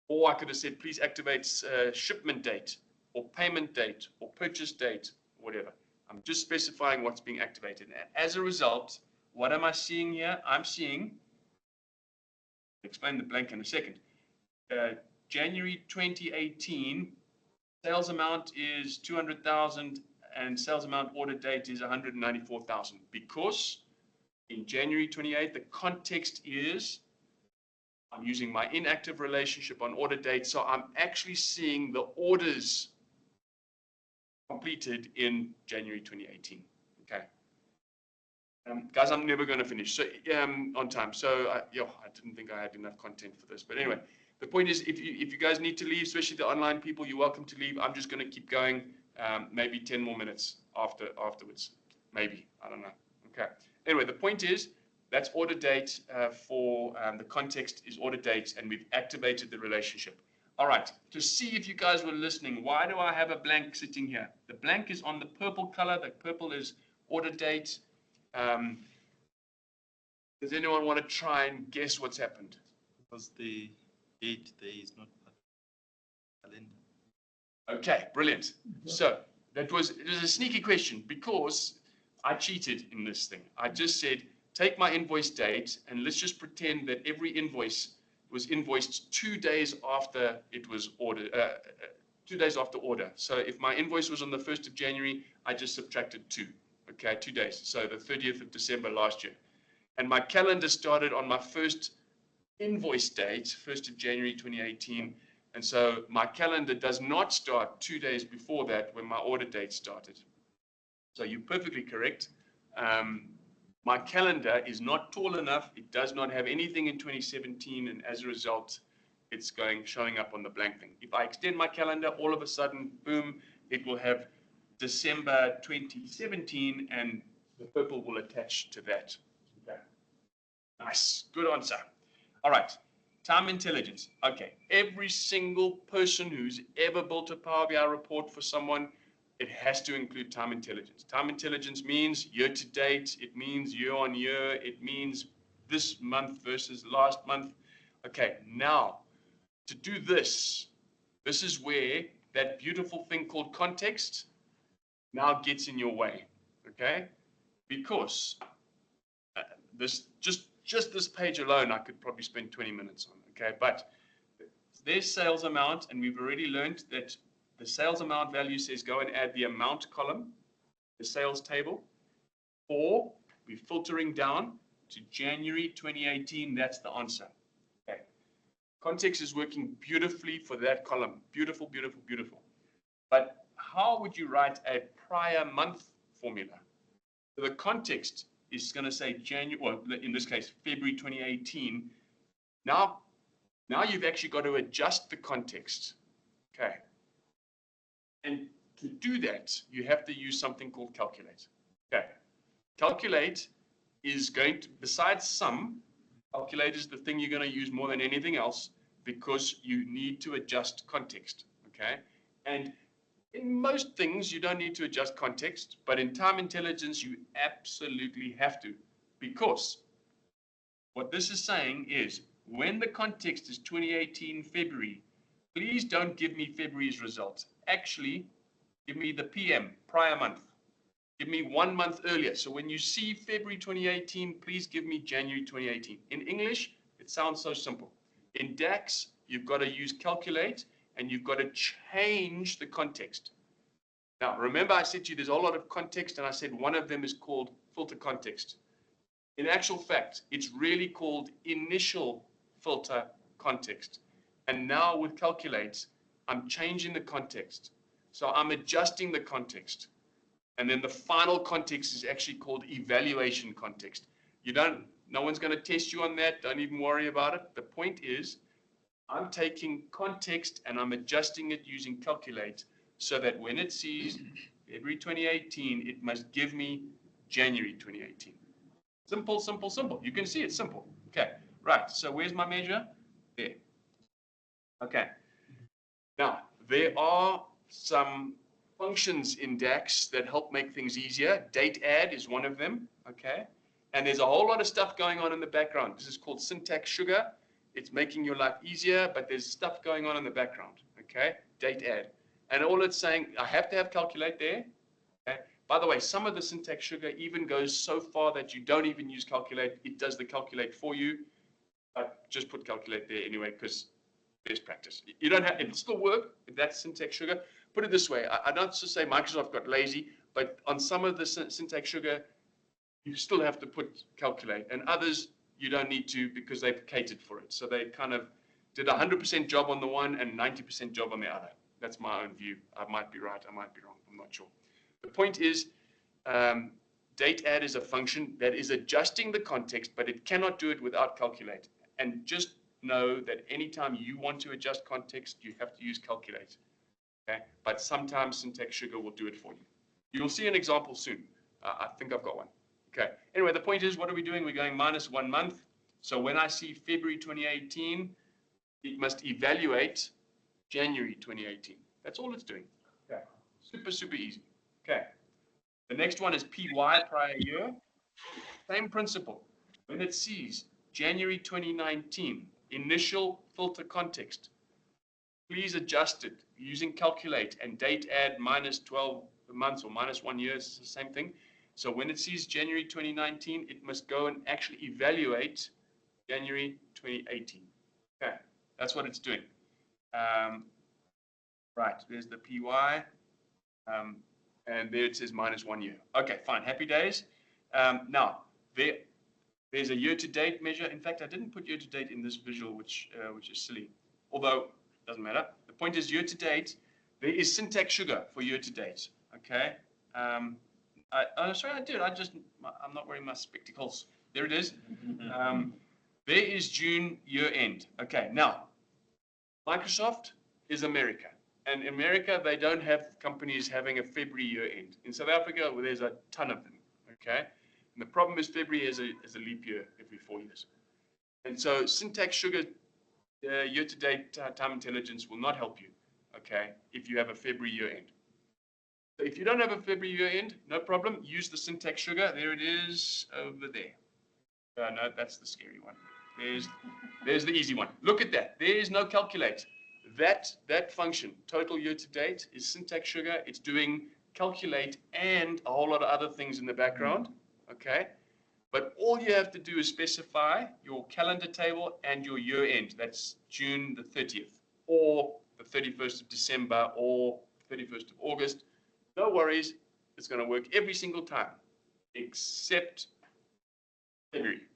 Or I could have said, please activate shipment date or payment date or purchase date, whatever. I'm just specifying what's being activated. And as a result, what am I seeing here? I'm seeing, I'll explain the blank in a second. January 2018, sales amount is 200,000 and sales amount order date is 194,000. Because in January 28, the context is I'm using my inactive relationship on order date. So I'm actually seeing the orders completed in January 2018. Okay. Guys, I'm never going to finish on time. So I didn't think I had enough content for this. But anyway, the point is, if you guys need to leave, especially the online people, you're welcome to leave. I'm just going to keep going, maybe 10 more minutes afterwards. Maybe, I don't know. Okay. Anyway, the point is, that's order date for the context is order date, and we've activated the relationship. All right, to see if you guys were listening, why do I have a blank sitting here? The blank is on the purple color. The purple is order date. Does anyone want to try and guess what's happened? Because the date there is not calendar. Okay, brilliant. So it was a sneaky question because I cheated in this thing. I just said, take my invoice date and let's just pretend that every invoice was invoiced 2 days after it was ordered, 2 days after order. So if my invoice was on the 1st of January, I just subtracted 2, okay, 2 days. So the 30th of December last year. And my calendar started on my first invoice date, 1st of January 2018. And so my calendar does not start 2 days before that when my order date started. So you're perfectly correct. My calendar is not tall enough. It does not have anything in 2017. And as a result, it's showing up on the blank thing. If I extend my calendar, all of a sudden, boom, it will have December 2017 and the purple will attach to that. Okay. Nice. Good answer. All right. Time intelligence. Okay. Every single person who's ever built a Power BI report for someone, it has to include time intelligence. Time intelligence means year to date. It means year on year. It means this month versus last month. Okay. Now, to do this, this is where that beautiful thing called context now gets in your way. Okay. Because this just this page alone, I could probably spend 20 minutes on, okay? But there's sales amount, and we've already learned that the sales amount value says go and add the amount column, the sales table, or we're filtering down to January 2018. That's the answer, okay? Context is working beautifully for that column. Beautiful, beautiful, beautiful. But how would you write a prior month formula? So the context is going to say January, well, in this case, February 2018. Now you've actually got to adjust the context, okay? And to do that, you have to use something called calculate, okay? Calculate is going to, besides sum, calculate is the thing you're going to use more than anything else because you need to adjust context, okay? And in most things, you don't need to adjust context, but in time intelligence, you absolutely have to, because what this is saying is when the context is 2018 February, please don't give me February's results. Actually, give me the PM, prior month. Give me 1 month earlier. So when you see February 2018, please give me January 2018. In English, it sounds so simple. In DAX, you've got to use calculate, and you've got to change the context. Now, remember I said to you there's a lot of context, and I said one of them is called filter context. In actual fact, it's really called initial filter context. And now with calculate, I'm changing the context. So I'm adjusting the context. And then the final context is actually called evaluation context. No one's going to test you on that. Don't even worry about it. The point is, I'm taking context and I'm adjusting it using calculate so that when it sees February 2018, it must give me January 2018. Simple, simple, simple. You can see it's simple. Okay, right. So where's my measure? There. Okay. Now, there are some functions in DAX that help make things easier. Date add is one of them. Okay. And there's a whole lot of stuff going on in the background. This is called syntax sugar. It's making your life easier, but there's stuff going on in the background, okay? Date add. And all it's saying, I have to have calculate there, okay? By the way, some of the syntax sugar even goes so far that you don't even use calculate. It does the calculate for you. But just put calculate there anyway, because there's practice. You don't have, it'll still work if that's syntax sugar. Put it this way, I don't just say Microsoft got lazy, but on some of the syntax sugar, you still have to put calculate, and others, you don't need to because they've catered for it. So they kind of did 100% job on the one and 90% job on the other. That's my own view. I might be right, I might be wrong, I'm not sure. The point is, date add is a function that is adjusting the context, but it cannot do it without calculate. And just know that anytime you want to adjust context, you have to use calculate. Okay? But sometimes syntax sugar will do it for you. You'll see an example soon. I think I've got one. Okay. Anyway, the point is, what are we doing? We're going minus 1 month. So when I see February 2018, it must evaluate January 2018. That's all it's doing. Okay. Super, super easy. Okay. The next one is PY, prior year. Same principle. When it sees January 2019, initial filter context, please adjust it using calculate and date add minus 12, months or -1 year, it's the same thing. So when it sees January 2019, it must go and actually evaluate January 2018. Okay, that's what it's doing. Right, there's the PY, and there it says -1 year. Okay, fine, happy days. Now, there's a year-to-date measure. In fact, I didn't put year-to-date in this visual, which is silly, although it doesn't matter. The point is year-to-date, there is syntax sugar for year-to-date, okay? Sorry, I did. I'm not wearing my spectacles. There it is. There is June year-end. Okay, now, Microsoft is America. And in America, they don't have companies having a February year-end. In South Africa, well, there's a ton of them, okay? And the problem is February is a leap year every 4 years. And so syntax sugar year-to-date time intelligence will not help you, okay, if you have a February year-end. So if you don't have a February year-end, no problem. Use the syntax sugar. There it is over there. No, that's the scary one. There's the easy one. Look at that. There is no calculate. That function, total year-to-date, is syntax sugar. It's doing calculate and a whole lot of other things in the background, okay? But all you have to do is specify your calendar table and your year-end. That's June the 30th, or the 31st of December, or 31st of August. No worries. It's going to work every single time, except February.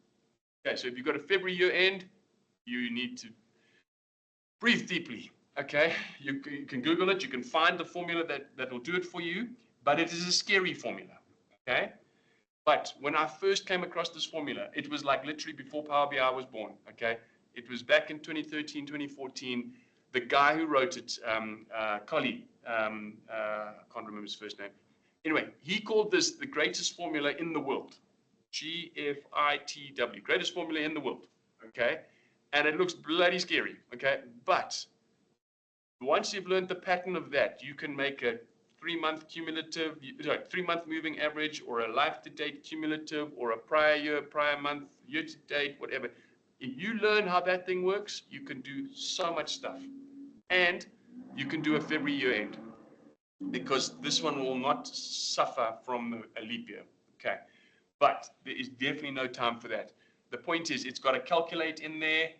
Okay, so if you've got a February year-end, you need to breathe deeply, okay? You can Google it. You can find the formula that will do it for you, but it is a scary formula, okay? But when I first came across this formula, it was like literally before Power BI was born, okay? It was back in 2013, 2014. The guy who wrote it, Collie, I can't remember his first name. Anyway, he called this the greatest formula in the world. GFITW, greatest formula in the world, okay? And it looks bloody scary, okay? But once you've learned the pattern of that, you can make a 3-month cumulative, 3-month moving average, or a life-to-date cumulative, or a prior year, prior month, year-to-date, whatever. If you learn how that thing works, you can do so much stuff. And you can do a February year-end, because this one will not suffer from a leap year, okay? But there is definitely no time for that. The point is, it's got to calculate in there.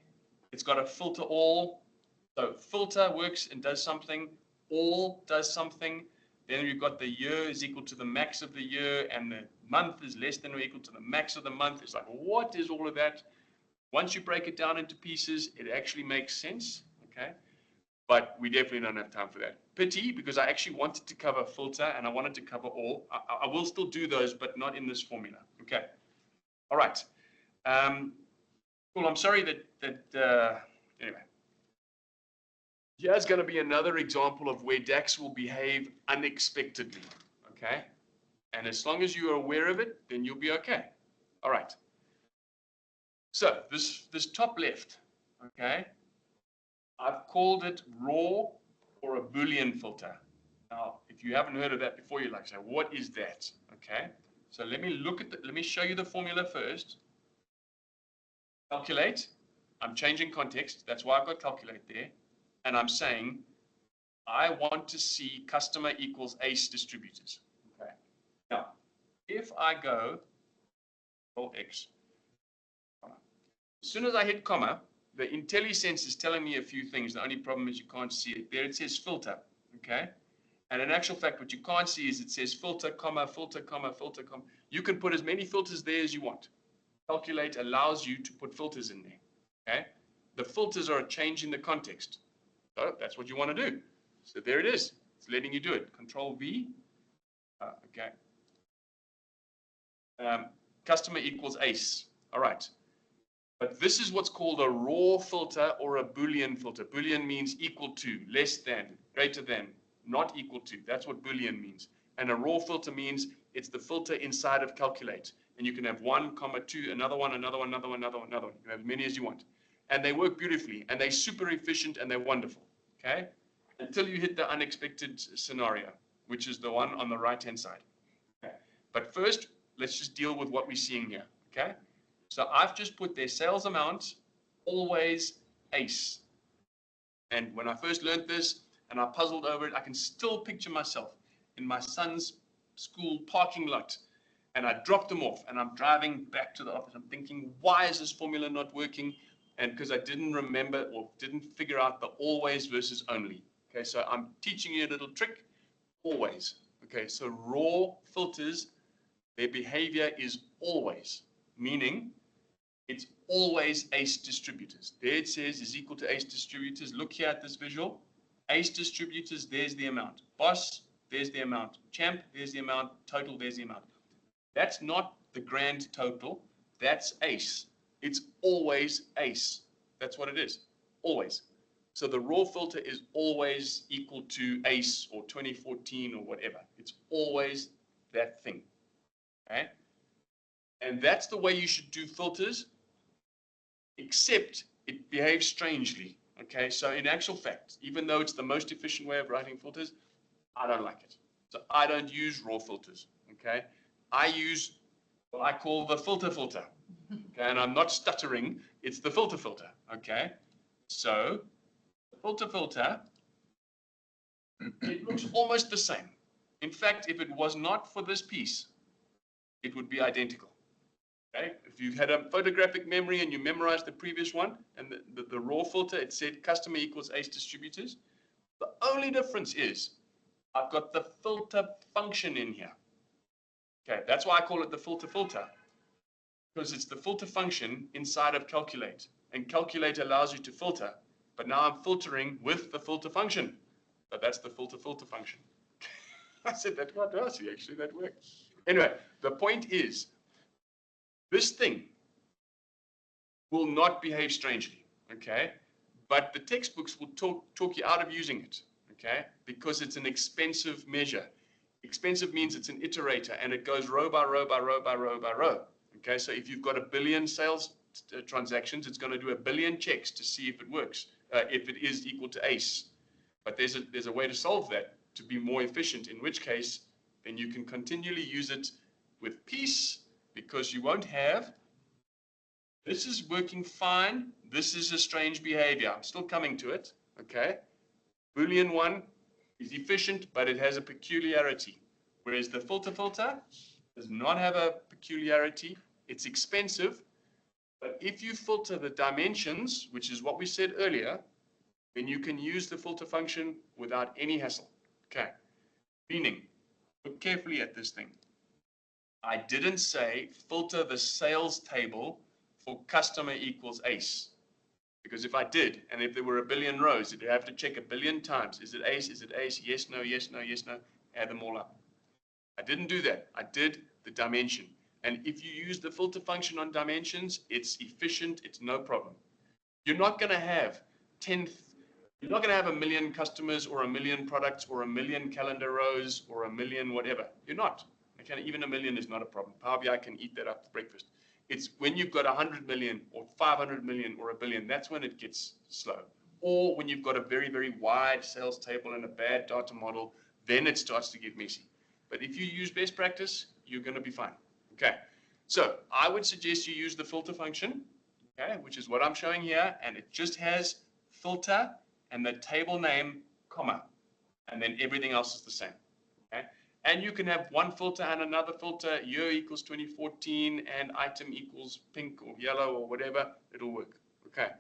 It's got to filter all. So filter works and does something. All does something. Then you've got the year is equal to the max of the year, and the month is less than or equal to the max of the month. It's like, what is all of that? Once you break it down into pieces, it actually makes sense, okay? But we definitely don't have time for that. Pity, because I actually wanted to cover filter and I wanted to cover all. I will still do those, but not in this formula, okay? All right. Cool, I'm sorry anyway. Here's going to be another example of where DAX will behave unexpectedly, okay? And as long as you are aware of it, then you'll be okay. All right. So this top left, okay, I've called it raw or a Boolean filter. Now, if you haven't heard of that before, you're like, say, what is that? Okay, so let me show you the formula first. Calculate. I'm changing context. That's why I've got calculate there. And I'm saying I want to see customer equals ACE distributors. Okay. Now, if I go Control X, as soon as I hit comma, the IntelliSense is telling me a few things. The only problem is you can't see it. There it says filter. Okay. And in actual fact, what you can't see is it says filter, comma, filter, comma, filter, comma. You can put as many filters there as you want. Calculate allows you to put filters in there. Okay. The filters are a change in the context. So that's what you want to do. So there it is. It's letting you do it. Control V. Okay. Customer equals ACE. All right. But this is what's called a raw filter or a Boolean filter. Boolean means equal to, less than, greater than, not equal to. That's what Boolean means. And a raw filter means it's the filter inside of calculate. And you can have 1, 2, another one, another one, another one, another one, another one. You can have as many as you want. And they work beautifully. And they're super efficient and they're wonderful. Okay? Until you hit the unexpected scenario, which is the one on the right-hand side. Okay? But first, let's just deal with what we're seeing here. Okay? So I've just put their sales amount, always ACE. And when I first learned this and I puzzled over it, I can still picture myself. in my son's school parking lot, and I dropped them off, and I'm driving back to the office. I'm thinking, why is this formula not working? And because I didn't remember or didn't figure out the always versus only. Okay, so I'm teaching you a little trick, always. Okay, so raw filters, their behavior is always, meaning it's always ACE distributors. There it says is equal to ACE distributors. Look here at this visual. ACE distributors, there's the amount. Boss, there's the amount. Champ, there's the amount. Total, there's the amount. That's not the grand total. That's ACE. It's always ACE. That's what it is. Always. So the raw filter is always equal to ACE or 2014 or whatever. It's always that thing. Okay? And that's the way you should do filters, except it behaves strangely. Okay? So in actual fact, even though it's the most efficient way of writing filters, I don't like it. So I don't use raw filters. Okay? I use what I call the filter. Okay, and I'm not stuttering, it's the filter, okay? So, the filter, it looks almost the same. In fact, if it was not for this piece, it would be identical, okay? If you had a photographic memory and you memorized the previous one, and the raw filter, it said customer equals ACE distributors, the only difference is I've got the filter function in here. Okay, that's why I call it the filter. Because it's the filter function inside of calculate, and calculate allows you to filter, but now I'm filtering with the filter function, but that's the filter function. I said that quite nicely, actually, that works. Anyway, the point is, this thing will not behave strangely, okay? But the textbooks will talk you out of using it, okay? Because it's an expensive measure. Expensive means it's an iterator, and it goes row by row by row by row by row. Okay, so if you've got 1 billion sales transactions, it's going to do 1 billion checks to see if it works, if it is equal to ACE. But there's a way to solve that to be more efficient, in which case, then you can continually use it with peace, because you won't have, this is working fine, this is a strange behavior. I'm still coming to it, okay? Boolean 1 is efficient, but it has a peculiarity, whereas the filter does not have a peculiarity. It's expensive, but if you filter the dimensions, which is what we said earlier, then you can use the filter function without any hassle. Okay, meaning, look carefully at this thing. I didn't say filter the sales table for customer equals ACE, because if I did, and if there were 1 billion rows, you'd have to check 1 billion times. Is it ACE? Is it ACE? Yes, no, yes, no, yes, no. Add them all up. I didn't do that. I did the dimension. And if you use the filter function on dimensions, it's efficient, it's no problem. You're not going to have you're not going to have 1 million customers or 1 million products or 1 million calendar rows or 1 million whatever. You're not. Okay, even 1 million is not a problem. Power BI can eat that up for breakfast. It's when you've got 100 million or 500 million or 1 billion, that's when it gets slow. Or when you've got a very, very wide sales table and a bad data model, then it starts to get messy. But if you use best practice, you're going to be fine. Okay, so I would suggest you use the filter function, okay, which is what I'm showing here, and it just has filter and the table name, comma, and then everything else is the same. Okay, and you can have one filter and another filter, year equals 2014, and item equals pink or yellow or whatever, it'll work. Okay,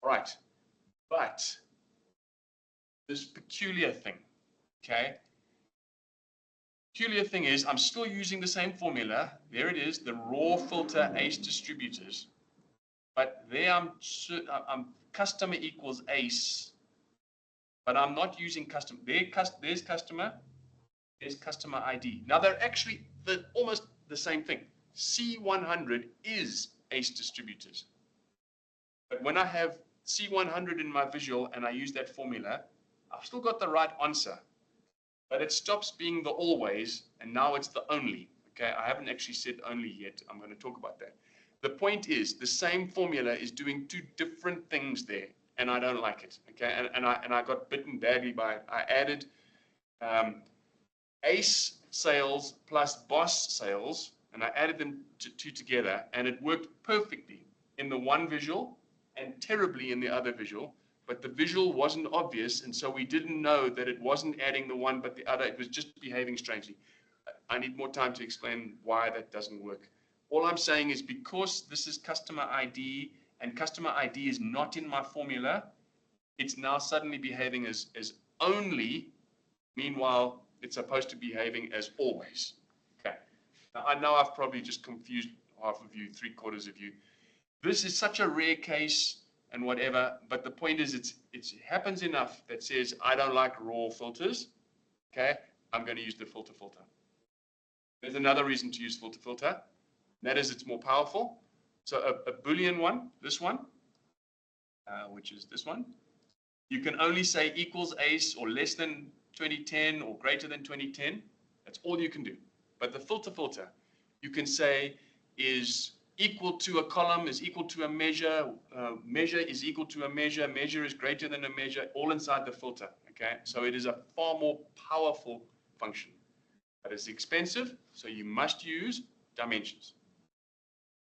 all right, but this peculiar thing, okay. Peculiar thing is, I'm still using the same formula. There it is, the raw filter ACE distributors. But there I'm customer equals ACE, but I'm not using customer. There's customer, there's customer ID. Now they're actually almost the same thing. C100 is ACE distributors. But when I have C100 in my visual and I use that formula, I've still got the right answer. But it stops being the always, and now it's the only. Okay, I haven't actually said only yet. I'm going to talk about that. The point is, the same formula is doing 2 different things there, and I don't like it. Okay, and I got bitten badly by it. I added ACE sales plus boss sales, and I added them two together, and it worked perfectly in the one visual and terribly in the other visual. but the visual wasn't obvious, and so we didn't know that it wasn't adding the one but the other. It was just behaving strangely. I need more time to explain why that doesn't work. All I'm saying is because this is customer ID and customer ID is not in my formula, it's now suddenly behaving as only, meanwhile, it's supposed to be behaving as always. Okay. Now, I know I've probably just confused half of you, 3/4 of you. This is such a rare case and whatever, but the point is it happens enough that says, I don't like raw filters. Okay. I'm going to use the filter. There's another reason to use filter. That is, it's more powerful. So a Boolean one, this one, which is this one, you can only say equals ace or less than 2010 or greater than 2010. That's all you can do. But the filter, you can say is equal to a column, is equal to a measure, measure is equal to a measure, measure is greater than a measure, all inside the filter. Okay, so it is a far more powerful function. But it's expensive, so you must use dimensions.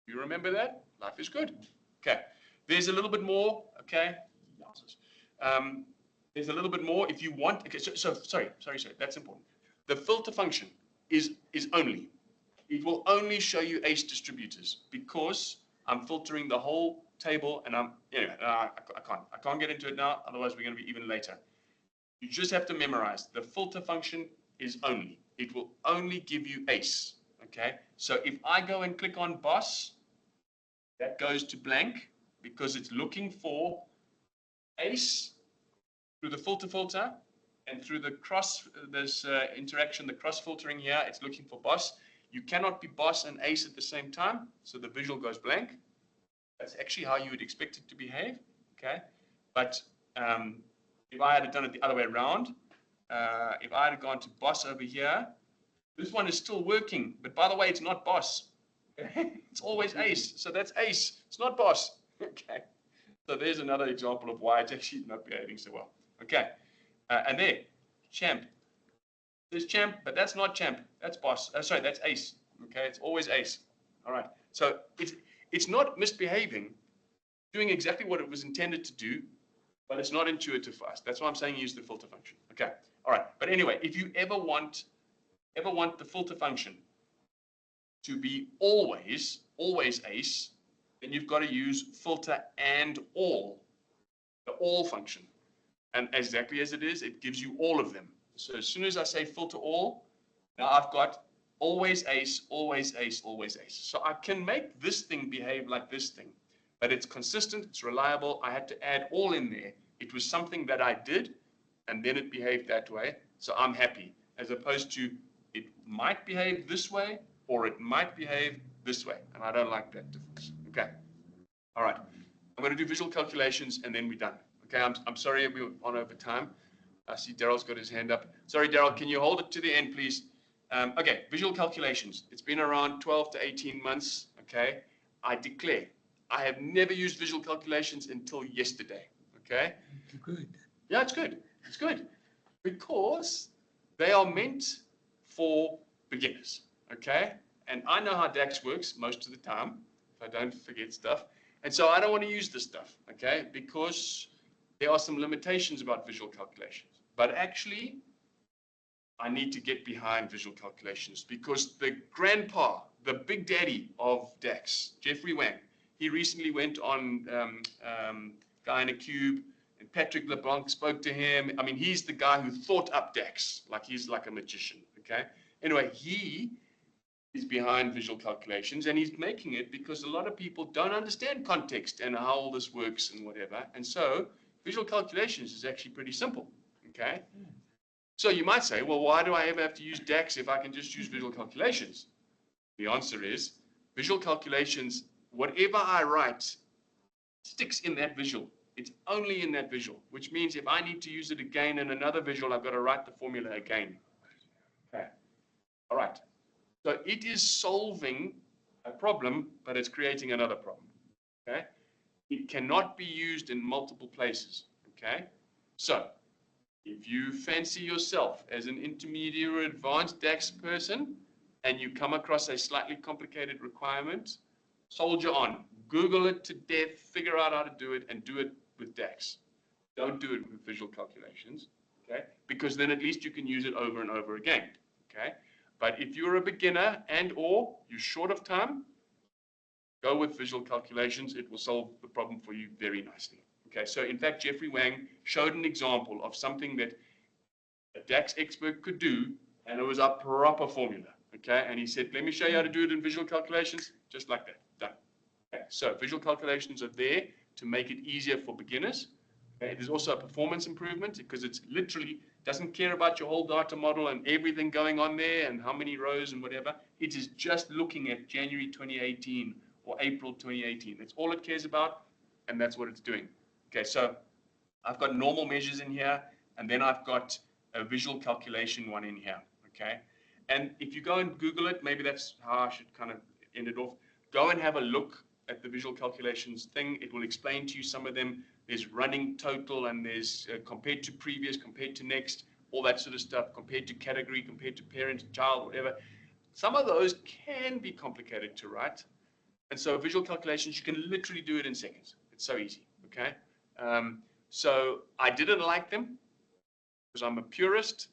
You remember that? Life is good. Okay. There's a little bit more. Okay. There's a little bit more if you want. Okay. So sorry. That's important. The filter function is only. It will only show you ace distributors because I'm filtering the whole table, and I can't get into it now. Otherwise, we're going to be even later. You just have to memorize the filter function is only. It will only give you ace. Okay. So if I go and click on boss, that goes to blank because it's looking for ace through the filter and through the interaction, the cross filtering here, it's looking for boss. You cannot be boss and ace at the same time, so the visual goes blank. That's actually how you would expect it to behave. Okay, but if I had done it the other way around, if I had gone to boss over here, this one is still working, but by the way, it's not boss. It's always ace, so that's ace. It's not boss. Okay, so there's another example of why it's actually not behaving so well. Okay, and there, champ. There's champ, but that's not champ. That's boss. Sorry, that's ace. Okay, it's always ace. All right, so it's not misbehaving, doing exactly what it was intended to do, but it's not intuitive for us. That's why I'm saying use the filter function. Okay, all right. But anyway, if you ever want the filter function to be always ace, then you've got to use filter and all, the all function. And exactly as it is, it gives you all of them. So as soon as I say filter all, now I've got always ace, always ace, always ace. So I can make this thing behave like this thing, but it's consistent, it's reliable. I had to add all in there. It was something that I did, and then it behaved that way. So I'm happy, as opposed to it might behave this way, or it might behave this way, and I don't like that difference. Okay, all right. I'm going to do visual calculations, and then we're done. Okay, I'm sorry we're on over time. I see Daryl's got his hand up. Sorry, Daryl, can you hold it to the end, please? Okay, visual calculations. It's been around 12 to 18 months. Okay, I declare I have never used visual calculations until yesterday. Okay. Good. Yeah, it's good. It's good because they are meant for beginners. Okay, and I know how DAX works most of the time, if I don't forget stuff. And so I don't want to use this stuff, okay, because there are some limitations about visual calculations. But actually, I need to get behind visual calculations because the grandpa, the big daddy of DAX, Jeffrey Wang, he recently went on Guy in a Cube, and Patrick LeBlanc spoke to him. I mean, he's the guy who thought up DAX, like he's like a magician, okay? Anyway, he is behind visual calculations, and he's making it because a lot of people don't understand context and how all this works and whatever. And so visual calculations is actually pretty simple, okay? So you might say, well, why do I ever have to use DAX if I can just use visual calculations? The answer is visual calculations, whatever I write sticks in that visual. It's only in that visual, which means if I need to use it again in another visual, I've got to write the formula again. Okay. All right. So it is solving a problem, but it's creating another problem. Okay. It cannot be used in multiple places. Okay. So if you fancy yourself as an intermediate or advanced DAX person and you come across a slightly complicated requirement, soldier on. Google it to death, figure out how to do it, and do it with DAX. don't do it with visual calculations, okay? Because then at least you can use it over and over again, okay? But if you're a beginner and or you're short of time, go with visual calculations. It will solve the problem for you very nicely. Okay, so in fact, Jeffrey Wang showed an example of something that a DAX expert could do, and it was a proper formula. Okay, and he said, let me show you how to do it in visual calculations, just like that. Done. Okay, so visual calculations are there to make it easier for beginners. Okay, there's also a performance improvement because it's literally doesn't care about your whole data model and everything going on there and how many rows and whatever. It is just looking at January 2018 or April 2018. That's all it cares about, and that's what it's doing. Okay, so I've got normal measures in here, and then I've got a visual calculation one in here. Okay, and if you go and Google it, maybe that's how I should kind of end it off. Go and have a look at the visual calculations thing. It will explain to you some of them. There's running total, and there's compared to previous, compared to next, all that sort of stuff, compared to category, compared to parent, child, whatever. Some of those can be complicated to write. And so visual calculations, you can literally do it in seconds. It's so easy, okay? So I didn't like them because I'm a purist,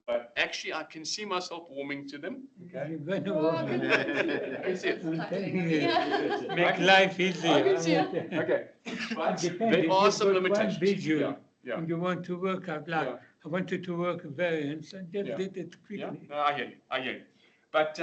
but actually I can see myself warming to them, okay? You're going to Oh, work. I can see it. I'm telling Yeah. you, make life easier. I can see it, okay. But there are some limitations. Visual, Yeah. and you want to work out loud. Yeah. I wanted to work variance and just Yeah. did it Yeah, quickly. no, I hear you. But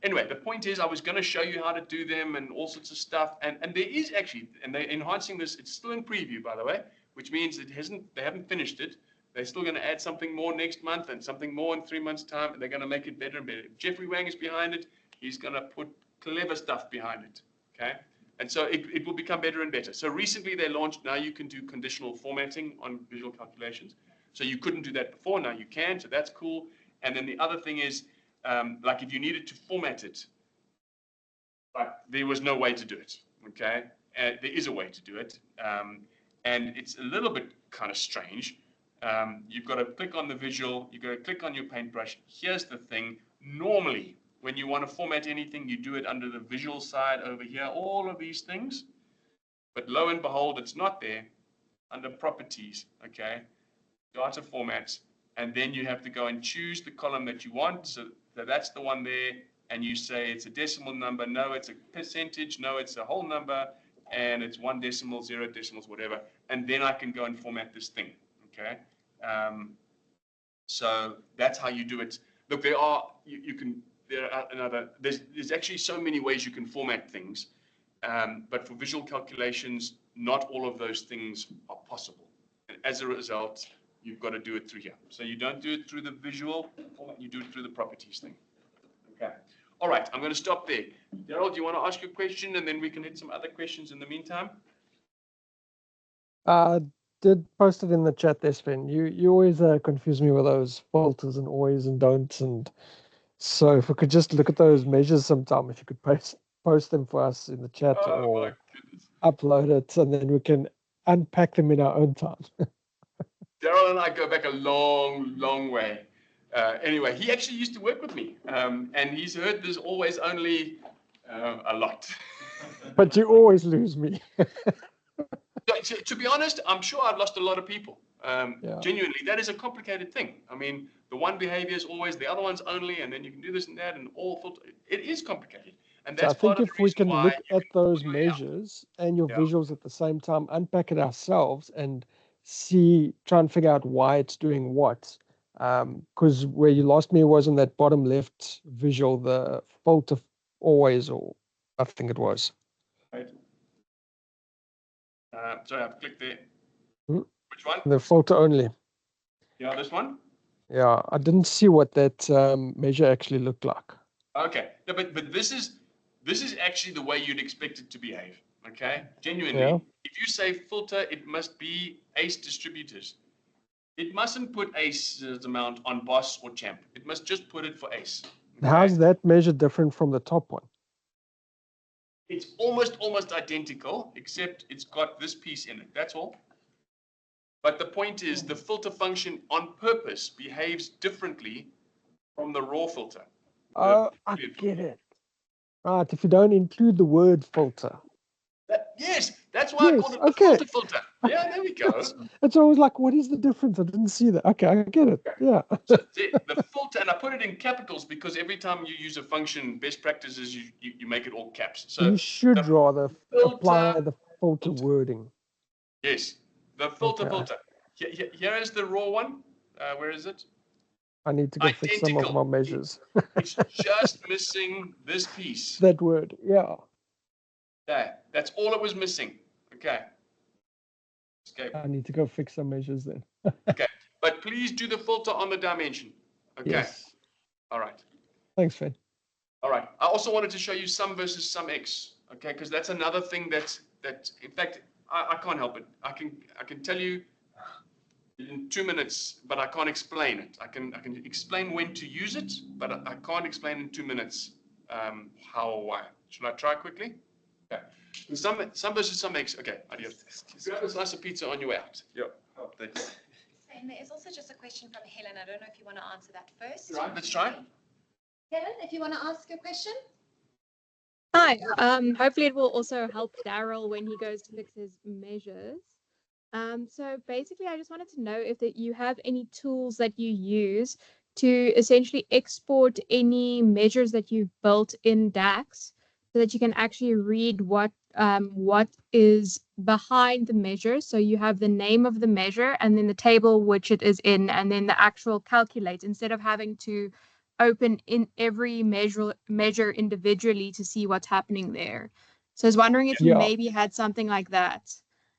anyway, the point is I was going to show you how to do them and all sorts of stuff. And there is actually, and they're enhancing this, it's still in preview, by the way, which means they haven't finished it. They're still going to add something more next month and something more in 3 months' time, and they're going to make it better and better. If Jeffrey Wang is behind it, he's going to put clever stuff behind it, okay? And so it will become better and better. So recently they launched, now you can do conditional formatting on visual calculations. So you couldn't do that before, now you can, so that's cool. And then the other thing is, like if you needed to format it, but there was no way to do it, okay? There is a way to do it, and it's a little bit kind of strange. You've got to click on the visual, you've got to click on your paintbrush. Here's the thing, normally when you want to format anything, you do it under the visual side over here, all of these things, but lo and behold, it's not there, under properties, okay? Data formats, and then you have to go and choose the column that you want, so that's the one there, and you say it's a decimal number, no, it's a percentage, no, it's a whole number, and it's 1 decimal, 0 decimals, whatever, and then I can go and format this thing, okay? So that's how you do it. Look, there's actually so many ways you can format things, but for visual calculations, not all of those things are possible, and as a result, you've got to do it through here. So you don't do it through the visual format, you do it through the properties thing. Okay. All right, I'm going to stop there. Daryl, do you want to ask your question, and then we can hit some other questions in the meantime? Did post it in the chat there, Sven. You always confuse me with those filters and always and don'ts, and so if we could just look at those measures sometime, if you could post them for us in the chat or upload it, and then we can unpack them in our own time. Daryl and I go back a long, long way. Anyway, he actually used to work with me, and he's heard there's always only a lot. But you always lose me. To be honest, I'm sure I've lost a lot of people. Yeah. Genuinely, that is a complicated thing. I mean, the one behavior is always, the other one's only, and then you can do this and that, and all filter. It is complicated, and So I that's part think of if the we reason can why look you at can those pull it out. measures and your Yeah. visuals at the same time, unpack it ourselves and try and figure out why it's doing what. Because where you lost me was in that bottom left visual, the filter always, or I think it was. Right. Sorry, I've clicked there. Hmm? Which one? The filter only. Yeah, this one? Yeah, I didn't see what that measure actually looked like. Okay. No, but this is actually the way you'd expect it to behave. Okay? Genuinely. Yeah. If you say filter, it must be ACE distributors. It mustn't put ACE amount on boss or champ. It must just put it for ACE. Okay? How's that measure different from the top one? It's almost identical, except it's got this piece in it. That's all. But the point is, the filter function on purpose behaves differently from the raw filter. Oh, I get it. Right, if you don't include the word filter. Yes, That's why I Yes, called it the okay. filter. Yeah, there we go. It's always like, what is the difference? I didn't see that. Okay, I get it. Yeah. So the filter, and I put it in capitals because every time you use a function, best practice is you make it all caps. So You should the rather apply filter, the filter wording. yes, the filter. Okay. Here is the raw one. Where is it? I need to go fix some of my Identical. measures. It's just missing this piece. That word, yeah. There. That's all it was missing. Okay. Escape. I need to go fix some measures then. Okay. But please do the filter on the dimension. Okay. Yes. All right. Thanks, Sven. All right. I also wanted to show you sum versus sum x. Okay, because that's another thing that in fact I can't help it. I can tell you in 2 minutes, but I can't explain it. I can explain when to use it, but I can't explain in 2 minutes how or why. Should I try quickly? Okay. Sum versus sum x. Okay, adios. Grab a slice of pizza on your way out. Yeah. Oh, thanks. And there is also just a question from Helen. I don't know if you want to answer that first. Right, let's try. Helen, if you want to ask your question. Hi, hopefully it will also help Daryl when he goes to fix his measures. So basically, I just wanted to know if that you have any tools that you use to essentially export any measures that you've built in DAX so that you can actually read what is behind the measure. So you have the name of the measure and then the table which it is in, and then the actual calculate, instead of having to open in every measure individually to see what's happening there. So I was wondering if you Yeah. maybe had something like that.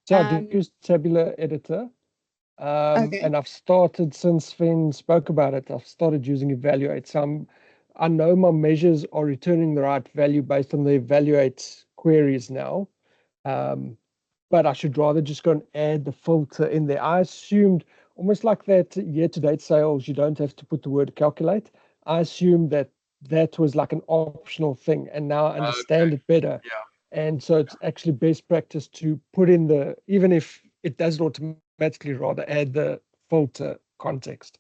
So I do use Tabular Editor. Okay. And I've started, since Sven spoke about it, I've started using Evaluate. So I know my measures are returning the right value based on the Evaluate queries now. But I should rather just go and add the filter in there. I assumed, almost like that year-to-date sales, you don't have to put the word calculate. I assumed that was like an optional thing, and now I understand it better. Yeah. And so it's actually best practice to put in even if it does it automatically, rather add the filter context.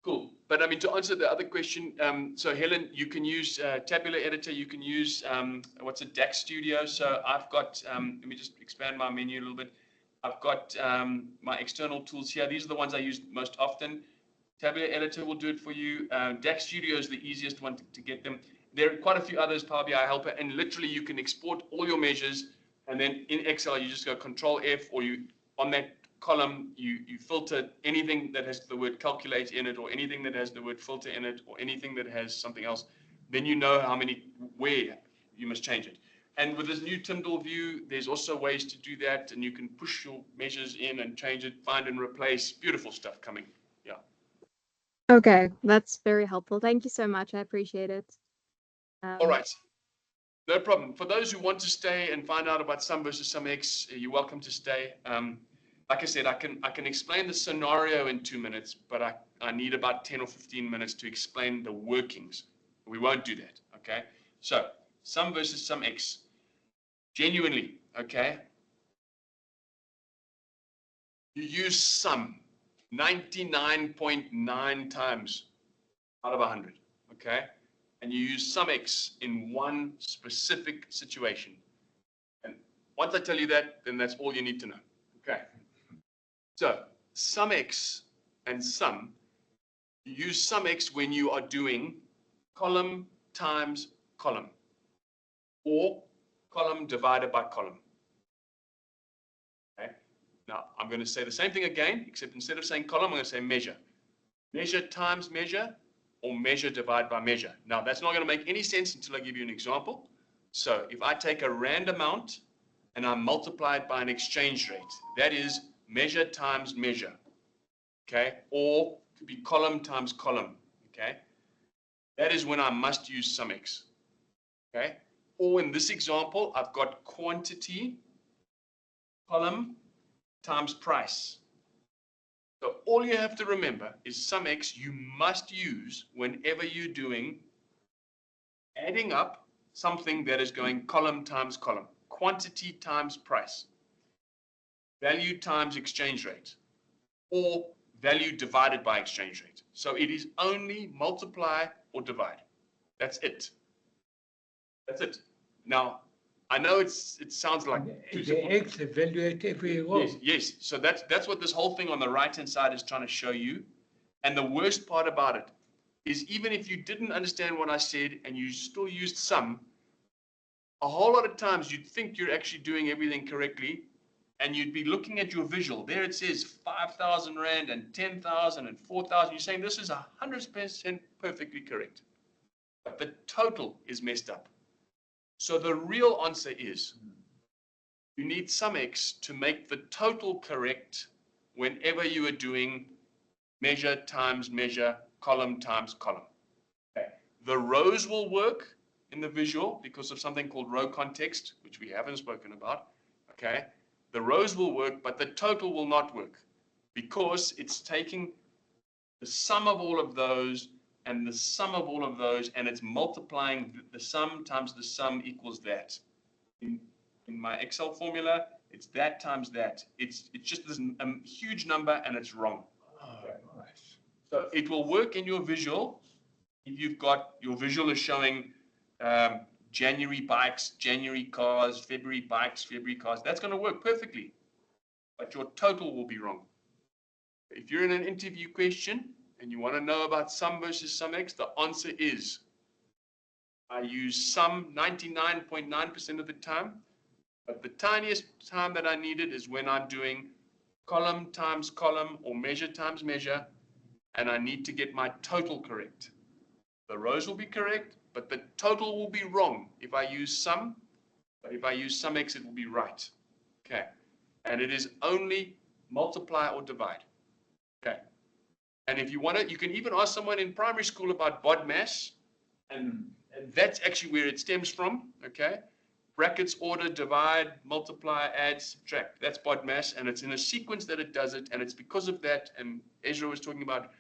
Cool. But I mean, to answer the other question, so Helen, you can use Tabular Editor, you can use, what's it, DAX Studio. So I've got, let me just expand my menu a little bit. I've got my external tools here. These are the ones I use most often. Tabular Editor will do it for you. DAX Studio is the easiest one to get them. There are quite a few others, Power BI Helper, and literally you can export all your measures, and then in Excel, you just go Control F, or you, on that column, you filter anything that has the word calculate in it, or anything that has the word filter in it, or anything that has something else. Then you know where you must change it. And with this new Tyndall view, there's also ways to do that, and you can push your measures in and change it, find and replace. Beautiful stuff coming. Yeah. Okay, that's very helpful. Thank you so much. I appreciate it. All right. No problem. For those who want to stay and find out about sum versus sum x, you're welcome to stay. Like I said, I can explain the scenario in 2 minutes, but I need about 10 or 15 minutes to explain the workings. We won't do that, okay? So, sum versus sum x. Genuinely, okay? You use sum 99.9 times out of 100, okay? And you use sum x in one specific situation. And once I tell you that, then that's all you need to know, okay? So, sum x and sum, you use sum x when you are doing column times column, or column divided by column. Okay? Now, I'm going to say the same thing again, except instead of saying column, I'm going to say measure. Measure times measure, or measure divided by measure. Now, that's not going to make any sense until I give you an example. So, if I take a rand amount and I multiply it by an exchange rate, that is measure times measure, okay? Or it could be column times column, okay? That is when I must use sum x, okay? Or in this example, I've got quantity, column times price. So all you have to remember is sum x you must use whenever you're doing adding up something that is going column times column, quantity times price, value times exchange rate, or value divided by exchange rate. So it is only multiply or divide. That's it. That's it. Now, I know it sounds like too The simple. X evaluate every row. Yes, yes. So that's what this whole thing on the right-hand side is trying to show you. And the worst part about it is even if you didn't understand what I said and you still used sum, a whole lot of times you'd think you're actually doing everything correctly, and you'd be looking at your visual. There it says 5,000 Rand and 10,000 and 4,000. You're saying this is 100% perfectly correct. But the total is messed up. So the real answer is you need sum X to make the total correct whenever you are doing measure times measure, column times column. Okay. The rows will work in the visual because of something called row context, which we haven't spoken about. Okay. The rows will work, but the total will not work because it's taking the sum of all of those and the sum of all of those, and it's multiplying the sum times the sum equals that. In my Excel formula, it's that times that. It's just this huge number, and it's wrong. Nice. So it will work in your visual if you've got your visual is showing January bikes, January cars, February bikes, February cars. That's going to work perfectly, but your total will be wrong. If you're in an interview question and you want to know about sum versus sum X, the answer is I use sum 99.9% of the time, but the tiniest time that I need it is when I'm doing column times column or measure times measure, and I need to get my total correct. The rows will be correct, but the total will be wrong if I use sum, but if I use sum X, it will be right. Okay. And it is only multiply or divide. Okay. And if you want to, you can even ask someone in primary school about BODMAS, and that's actually where it stems from. Okay. Brackets, order, divide, multiply, add, subtract. That's BODMAS, and it's in a sequence that it does it, and it's because of that, and Ezra was talking about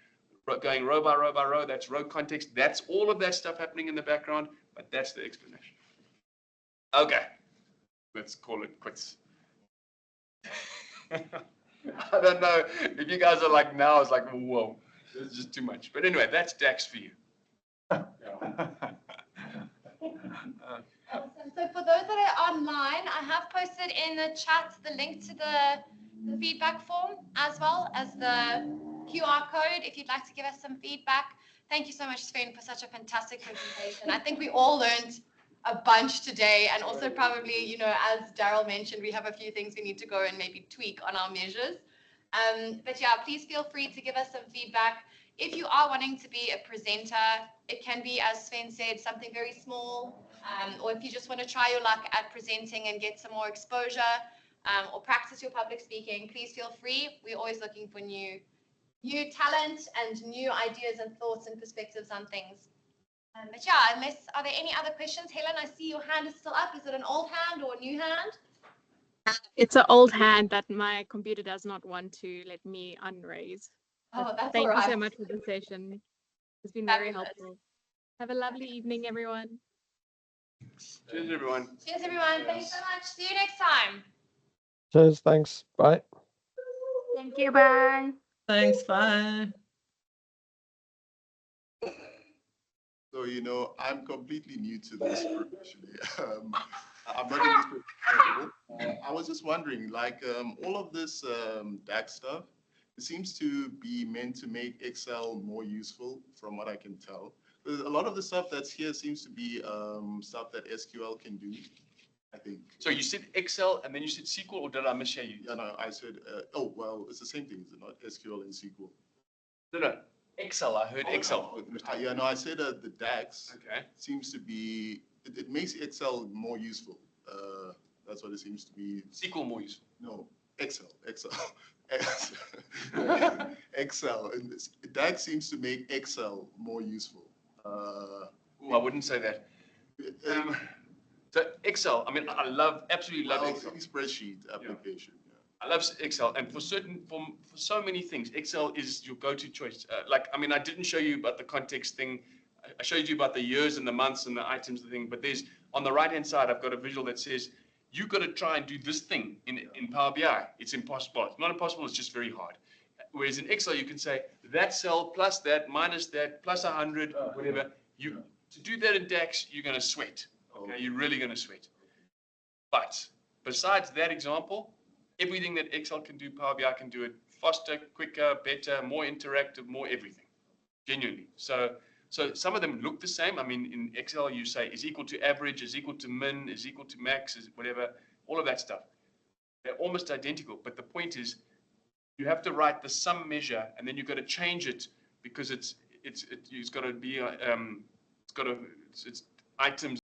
going row by row by row, that's row context. That's all of that stuff happening in the background, but that's the explanation. Okay, let's call it quits. I don't know if you guys are like now, it's like, whoa, this is just too much. But anyway, that's DAX for you. Awesome. So for those that are online, I have posted in the chat the link to the feedback form as well as the QR code if you'd like to give us some feedback. Thank you so much, Sven, for such a fantastic presentation. I think we all learned a bunch today, and also probably, you know, as Daryl mentioned, we have a few things we need to go and maybe tweak on our measures. But yeah, please feel free to give us some feedback. If you are wanting to be a presenter, it can be, as Sven said, something very small, or if you just want to try your luck at presenting and get some more exposure, or practice your public speaking, please feel free. We're always looking for new talent and new ideas and thoughts and perspectives on things. But yeah, are there any other questions? Helen, I see your hand is still up. Is it an old hand or a new hand? It's an old hand that my computer does not want to let me unraise. Oh, that's Thank all right. you so much for the session. It's been very helpful. Have a lovely evening, everyone. Cheers, everyone. Cheers, everyone. Thanks so much. See you next time. Cheers, thanks, bye. Thank you, bye. Thanks, bye. So, you know, I'm completely new to this professionally. I'm not in this profession. I was just wondering, like, all of this DAX stuff, it seems to be meant to make Excel more useful from what I can tell. A lot of the stuff that's here seems to be stuff that SQL can do, I think. So you said Excel and then you said SQL, or did I mishear you? Yeah, no, I said, oh, well, it's the same thing, is it not? SQL and SQL. No, Excel. I heard Excel. Yeah, no, I said the DAX Okay. seems to be, it makes Excel more useful. That's what it seems to be. SQL more useful. No, Excel. Excel. And DAX seems to make Excel more useful. Ooh, I wouldn't say that. So Excel, I mean, absolutely love Excel. Any spreadsheet application. Yeah. I love Excel, and for so many things, Excel is your go-to choice. Like, I mean, I didn't show you about the context thing. I showed you about the years and the months and the items, the thing. But there's on the right-hand side, I've got a visual that says you got to try and do this thing in Power BI. It's impossible. It's not impossible. It's just very hard. Whereas in Excel, you can say that cell plus that minus that plus 100, whatever. To do that in DAX, you're going to sweat. Okay, you're really going to sweat. But besides that example, everything that Excel can do, Power BI can do it faster, quicker, better, more interactive, more everything. Genuinely. So some of them look the same. I mean, in Excel, you say is equal to average, is equal to min, is equal to max, is whatever, all of that stuff. They're almost identical. But the point is, you have to write the sum measure, and then you've got to change it because it's got to be it's items